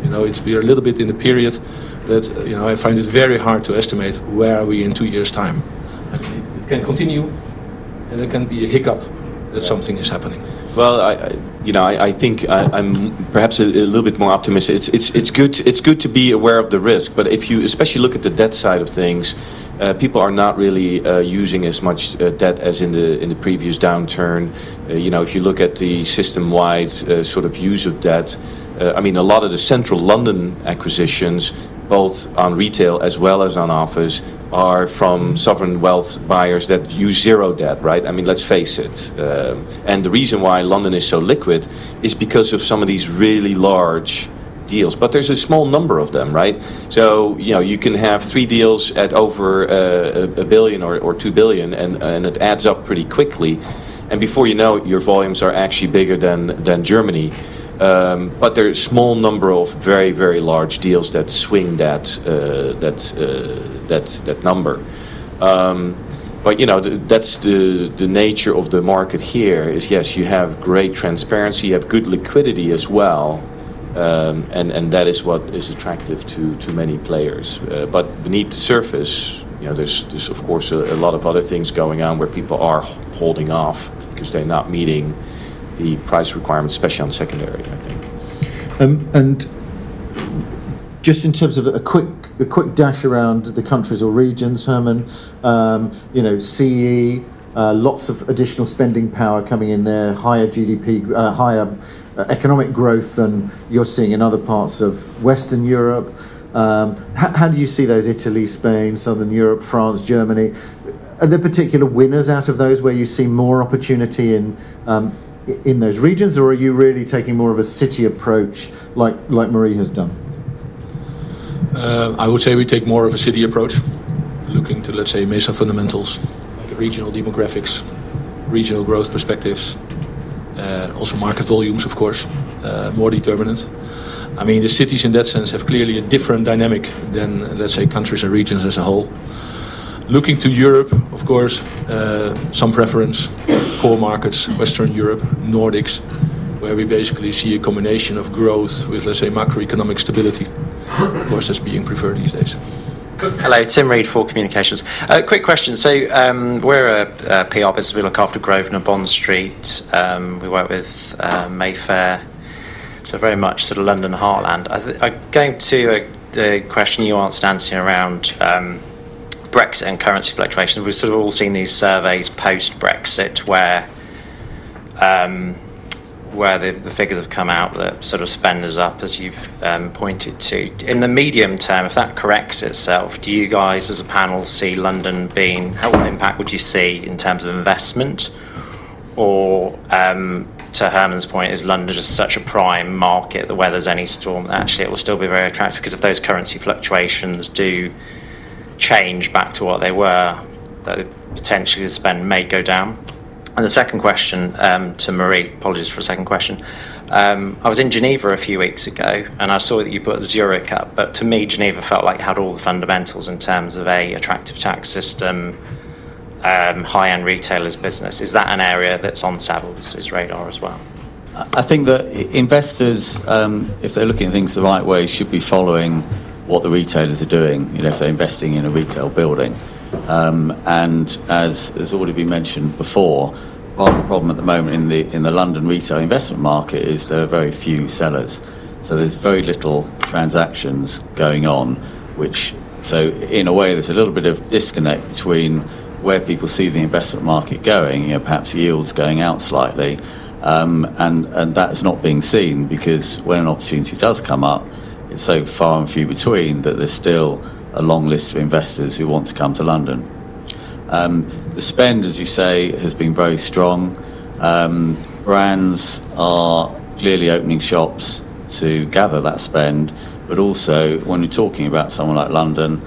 We are a little bit in a period that, I find it very hard to estimate where are we in 2 years' time. I mean, it can continue, and there can be a hiccup that something is happening. Well, I think I'm perhaps a little bit more optimistic. It's good to be aware of the risk, but if you especially look at the debt side of things, people are not really using as much debt as in the previous downturn. If you look at the system-wide sort of use of debt, a lot of the central London acquisitions, both on retail as well as on office, are from sovereign wealth buyers that use zero debt, right? Let's face it. And the reason why London is so liquid is because of some of these really large deals. But there's a small number of them, right? So, you can have 3 deals at over a billion or 2 billion, and it adds up pretty quickly. And before you know it, your volumes are actually bigger than Germany. But there are a small number of very, very large deals that swing that number. But that's the nature of the market here. Is yes, you have great transparency, you have good liquidity as well, and that is what is attractive to many players. But beneath the surface, there's of course a lot of other things going on where people are holding off because they're not meeting the price requirements, especially on secondary, I think. And just in terms of a quick dash around the countries or regions, Herman, CE, lots of additional spending power coming in there, higher GDP, higher economic growth than you're seeing in other parts of Western Europe. How do you see those? Italy, Spain, Southern Europe, France, Germany? Are there particular winners out of those where you see more opportunity in those regions, or are you really taking more of a city approach like Marie has done? I would say we take more of a city approach, looking to, let's say, Mesa fundamentals, like regional demographics, regional growth perspectives, also market volumes, of course, more determinant. The cities in that sense have clearly a different dynamic than, let's say, countries and regions as a whole. Looking to Europe, of course, some preference, core markets, Western Europe, Nordics, where we basically see a combination of growth with, let's say, macroeconomic stability. Of course, that's being preferred these days. Hello, Tim Reid for Communications. Quick question. So we're a PR business. We look after Grosvenor, Bond Street. We work with Mayfair. So very much sort of London heartland. Going to the question you answered, Anthony, around Brexit and currency fluctuations. We've sort of all seen these surveys post-Brexit where the figures have come out that sort of spend is up, as you've pointed to. In the medium term, if that corrects itself, do you guys as a panel see London being, what impact would you see in terms of investment? Or to Herman's point, is London just such a prime market that where there's any storm, actually it will still be very attractive? Because if those currency fluctuations do change back to what they were, that potentially the spend may go down. And the second question to Marie, apologies for a second question. I was in Geneva a few weeks ago and I saw that you put Zurich up, but to me Geneva felt like it had all the fundamentals in terms of a attractive tax system, high-end retailers business. Is that an area that's on Savills' radar as well? I think that investors, if they're looking at things the right way, should be following what the retailers are doing, if they're investing in a retail building. And as has already been mentioned before, part of the problem at the moment in the London retail investment market is there are very few sellers. So there's very little transactions going on, so in a way there's a little bit of disconnect between where people see the investment market going, perhaps yields going out slightly, and that's not being seen because when an opportunity does come up, it's so far and few between that there's still a long list of investors who want to come to London. The spend, as you say, has been very strong. Brands are clearly opening shops to gather that spend, but also when you're talking about someone like London,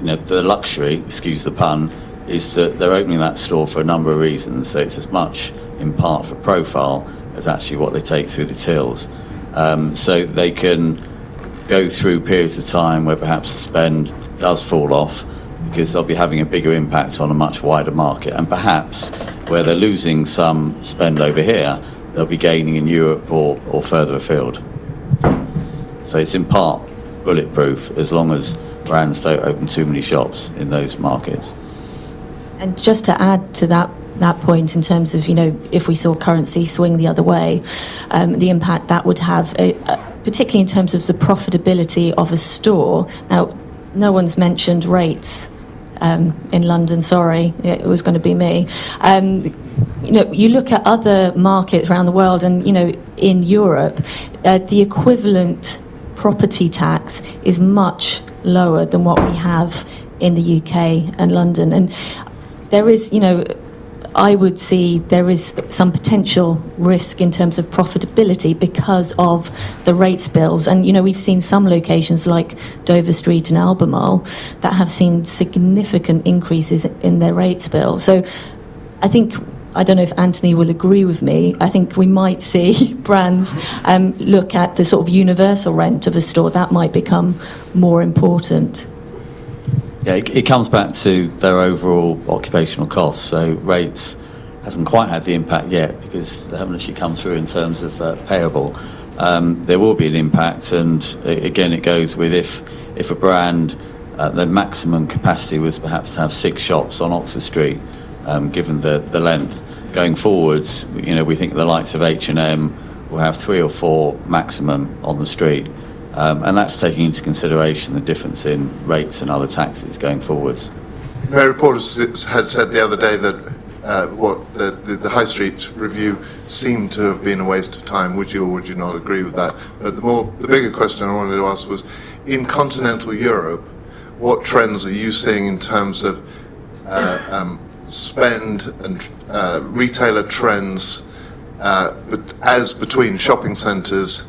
the luxury, excuse the pun, is that they're opening that store for a number of reasons. So it's as much in part for profile as actually what they take through the tills. So they can go through periods of time where perhaps the spend does fall off because they'll be having a bigger impact on a much wider market, and perhaps where they're losing some spend over here, they'll be gaining in Europe or further afield. So it's in part bulletproof as long as brands don't open too many shops in those markets. And just to add to that that point in terms of, if we saw currency swing the other way, the impact that would have, particularly in terms of the profitability of a store. Now, no one's mentioned rates in London, sorry, it was going to be me. You look at other markets around the world and, in Europe, the equivalent property tax is much lower than what we have in the UK and London. And there is, I would see there is some potential risk in terms of profitability because of the rates bills. And, we've seen some locations like Dover Street and Albemarle that have seen significant increases in their rates bill. So I don't know if Anthony will agree with me. I think we might see brands look at the sort of universal rent of a store. That might become more important. Yeah, it comes back to their overall occupational costs. So rates hasn't quite had the impact yet because they haven't actually come through in terms of payable. There will be an impact, and again, it goes with if a brand, the maximum capacity was perhaps to have 6 shops on Oxford Street, given the length. Going forwards, we think the likes of H&M will have 3 or 4 maximum on the street. And that's taking into consideration the difference in rates and other taxes going forwards. Mary Reporters had said the other day that the High Street review seemed to have been a waste of time. Would you or would you not agree with that? But the bigger question I wanted to ask was, in continental Europe, what trends are you seeing in terms of spend and retailer trends, but as between shopping centres,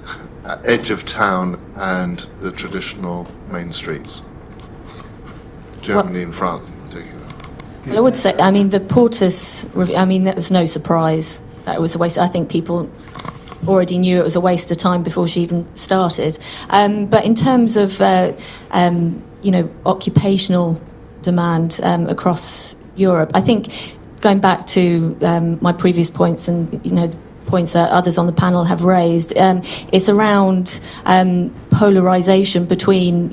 edge of town, and the traditional main streets? Germany and France in particular. Well, I would say, the Porter's review, that was no surprise that it was a waste. I think people already knew it was a waste of time before she even started. But in terms of, occupational demand across Europe, I think going back to my previous points and, points that others on the panel have raised, it's around polarisation between,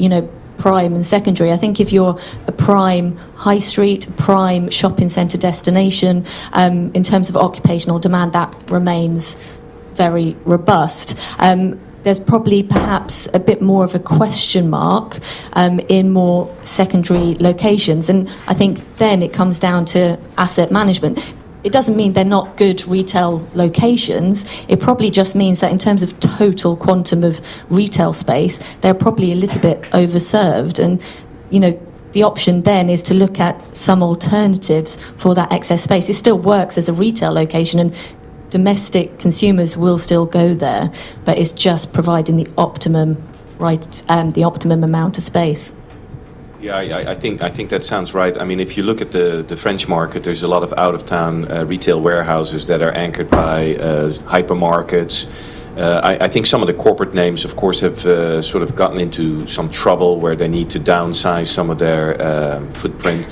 prime and secondary. I think if you're a prime high street, prime shopping centre destination, in terms of occupational demand, that remains very robust. There's probably perhaps a bit more of a question mark in more secondary locations. And I think then it comes down to asset management. It doesn't mean they're not good retail locations. It probably just means that in terms of total quantum of retail space, they're probably a little bit overserved. And, the option then is to look at some alternatives for that excess space. It still works as a retail location, and domestic consumers will still go there, but it's just providing the optimum amount of space. Yeah, I think that sounds right. If you look at the French market, there's a lot of out-of-town retail warehouses that are anchored by hypermarkets. I think some of the corporate names, of course, have sort of gotten into some trouble where they need to downsize some of their footprint.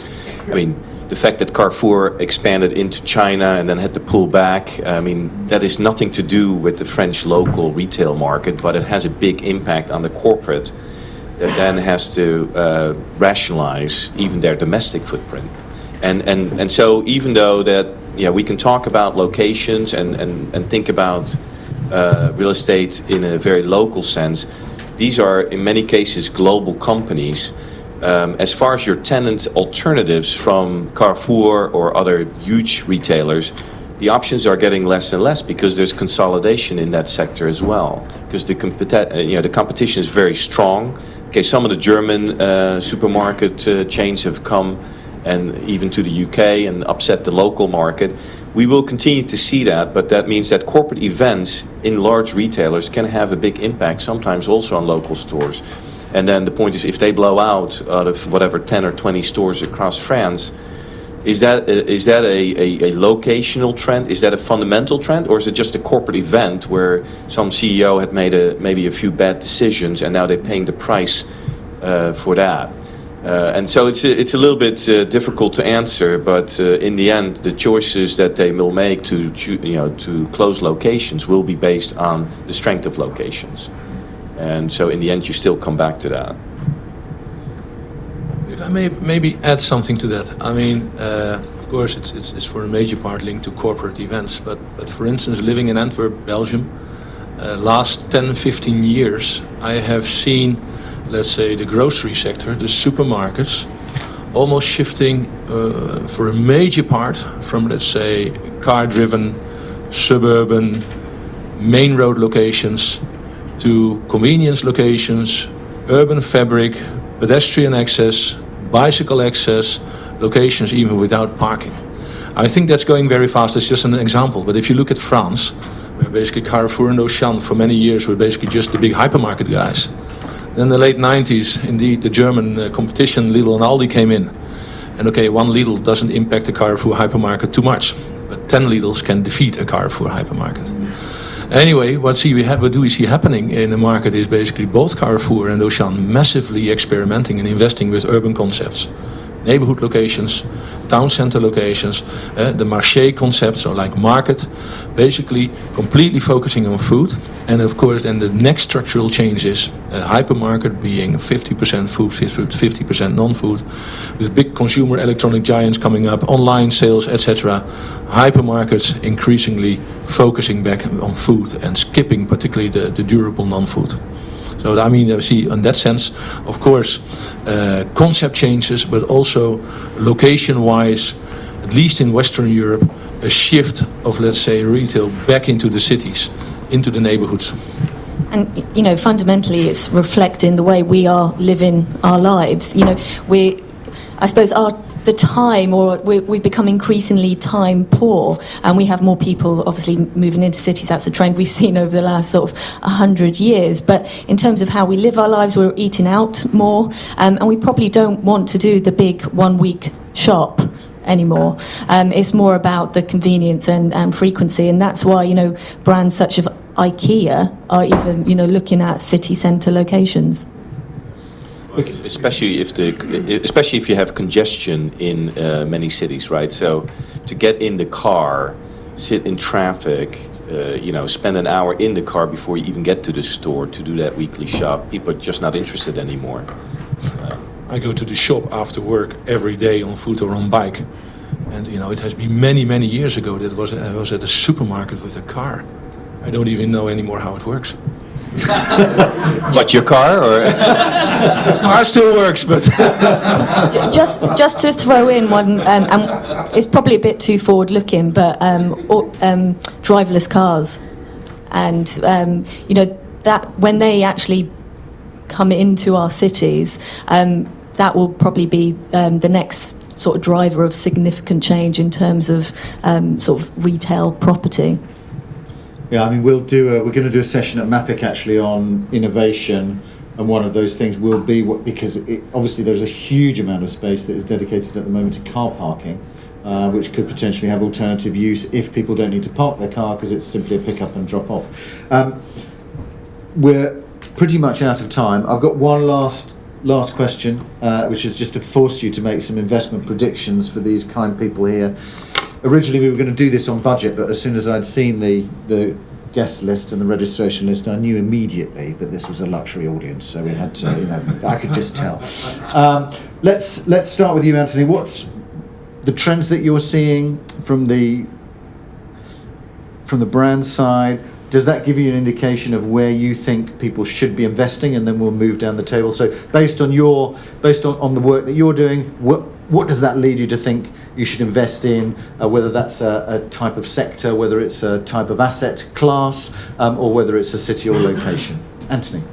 The fact that Carrefour expanded into China and then had to pull back, that is nothing to do with the French local retail market, but it has a big impact on the corporate that then has to rationalize even their domestic footprint. And so even though that, we can talk about locations and think about real estate in a very local sense, these are in many cases global companies. As far as your tenant alternatives from Carrefour or other huge retailers, the options are getting less and less because there's consolidation in that sector as well. Because the competition is very strong. Okay, some of the German supermarket chains have come and even to the UK and upset the local market. We will continue to see that, but that means that corporate events in large retailers can have a big impact, sometimes also on local stores. And then the point is, if they blow out of whatever 10 or 20 stores across France, is that a locational trend? Is that a fundamental trend, or is it just a corporate event where some CEO had made maybe a few bad decisions and now they're paying the price for that? And so it's a little bit difficult to answer, but in the end, the choices that they will make to close locations will be based on the strength of locations. And so in the end, you still come back to that. If I may maybe add something to that. Of course, it's for a major part linked to corporate events. But for instance, living in Antwerp, Belgium, last 10, 15 years, I have seen, let's say, the grocery sector, the supermarkets, almost shifting for a major part from, let's say, car-driven, suburban, main road locations to convenience locations, urban fabric, pedestrian access, bicycle access, locations even without parking. I think that's going very fast. It's just an example. But if you look at France, where basically Carrefour and Auchan for many years were basically just the big hypermarket guys. Then in the late 90s, indeed, the German competition, Lidl and Aldi, came in. And okay, one Lidl doesn't impact a Carrefour hypermarket too much, but 10 Lidls can defeat a Carrefour hypermarket. Anyway, what do we see happening in the market is basically both Carrefour and Auchan massively experimenting and investing with urban concepts. Neighborhood locations, town center locations, the marché concept, so like market, basically completely focusing on food. And of course then the next structural change is a hypermarket being 50% food, 50% non-food, with big consumer electronic giants coming up, online sales, etc. Hypermarkets increasingly focusing back on food and skipping particularly the durable non-food. So I mean, I see in that sense, of course, concept changes, but also location-wise, at least in Western Europe, a shift of, let's say, retail back into the cities, into the neighborhoods. And, you know, fundamentally it's reflecting the way we are living our lives. You know, I suppose we've become increasingly time poor, and we have more people obviously moving into cities. That's a trend we've seen over the last sort of 100 years. But in terms of how we live our lives, we're eating out more, and we probably don't want to do the big 1 week shop anymore. It's more about the convenience and frequency, and that's why, you know, brands such as IKEA are even, you know, looking at city centre locations. Especially if you have congestion in many cities, right? So to get in the car, sit in traffic, spend an hour in the car before you even get to the store to do that weekly shop, people are just not interested anymore. I go to the shop after work every day on foot or on bike, and you know it has been many, many years ago that I was at a supermarket with a car. I don't even know anymore how it works. What, your car or? The car still works, but just to throw in one, it's probably a bit too forward-looking, but driverless cars, and that when they actually come into our cities, that will probably be the next sort of driver of significant change in terms of sort of retail property. Yeah, I mean, we're going to do a session at MAPIC actually on innovation, and one of those things will be because obviously there's a huge amount of space that is dedicated at the moment to car parking, which could potentially have alternative use if people don't need to park their car because it's simply a pick up and drop off. We're pretty much out of time. I've got one last question, which is just to force you to make some investment predictions for these kind people here. Originally we were going to do this on budget, but as soon as I'd seen the guest list and the registration list, I knew immediately that this was a luxury audience, so we had to, I could just tell. Let's start with you, Anthony. What's the trends that you're seeing from the brand side? Does that give you an indication of where you think people should be investing? And then we'll move down the table. So based on the work that you're doing, what does that lead you to think you should invest in, whether that's a type of sector, whether it's a type of asset class, or whether it's a city or location? Anthony?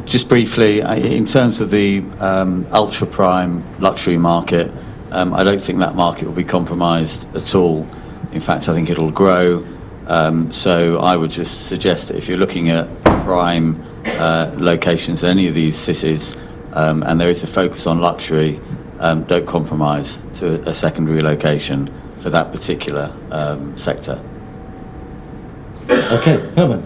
Just briefly, in terms of the ultra-prime luxury market, I don't think that market will be compromised at all. In fact, I think it'll grow. So I would just suggest that if you're looking at prime locations in any of these cities, and there is a focus on luxury, don't compromise to a secondary location for that particular sector. Okay, Herman.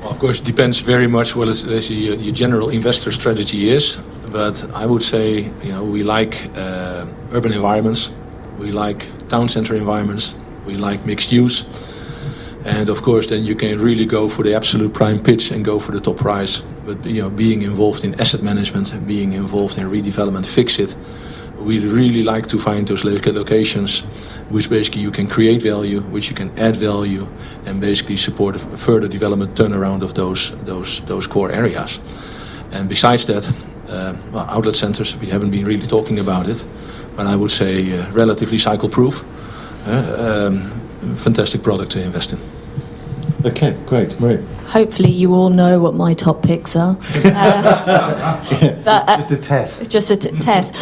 Well, of course, it depends very much what your general investor strategy is. But I would say, we like urban environments, we like town center environments, we like mixed use. And of course, then you can really go for the absolute prime pitch and go for the top price. But being involved in asset management, being involved in redevelopment, fix it, we really like to find those locations which basically you can create value, which you can add value, and basically support a further development turnaround of those core areas. And besides that, outlet centers, we haven't been really talking about it, but I would say relatively cycle-proof. Fantastic product to invest in. Okay, great, Marie. Hopefully you all know what my top picks are. Just a test. It's just a test.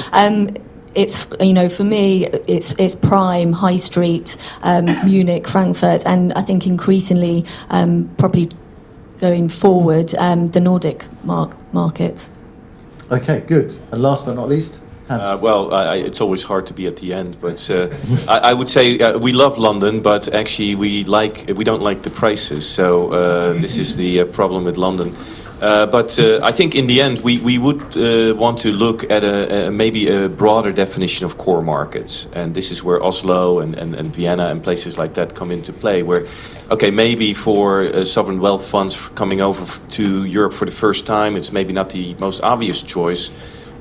It's, for me, it's prime, high street, Munich, Frankfurt, and I think increasingly, probably going forward, the Nordic markets. Okay, good. And last but not least, Hans. It's always hard to be at the end, but I would say we love London, but actually we don't like the prices. So this is the problem with London. But I think in the end we would want to look at maybe a broader definition of core markets, and this is where Oslo and Vienna and places like that come into play. Where, okay, maybe for sovereign wealth funds coming over to Europe for the first time, it's maybe not the most obvious choice.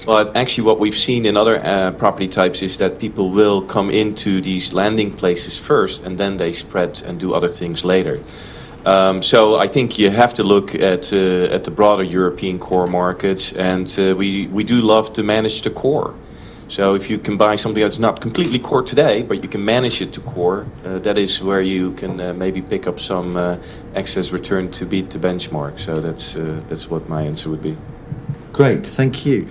But actually what we've seen in other property types is that people will come into these landing places first and then they spread and do other things later. So I think you have to look at the broader European core markets, and we do love to manage the core. So if you can buy something that's not completely core today, but you can manage it to core, that is where you can maybe pick up some excess return to beat the benchmark. So that's what my answer would be. Great, thank you.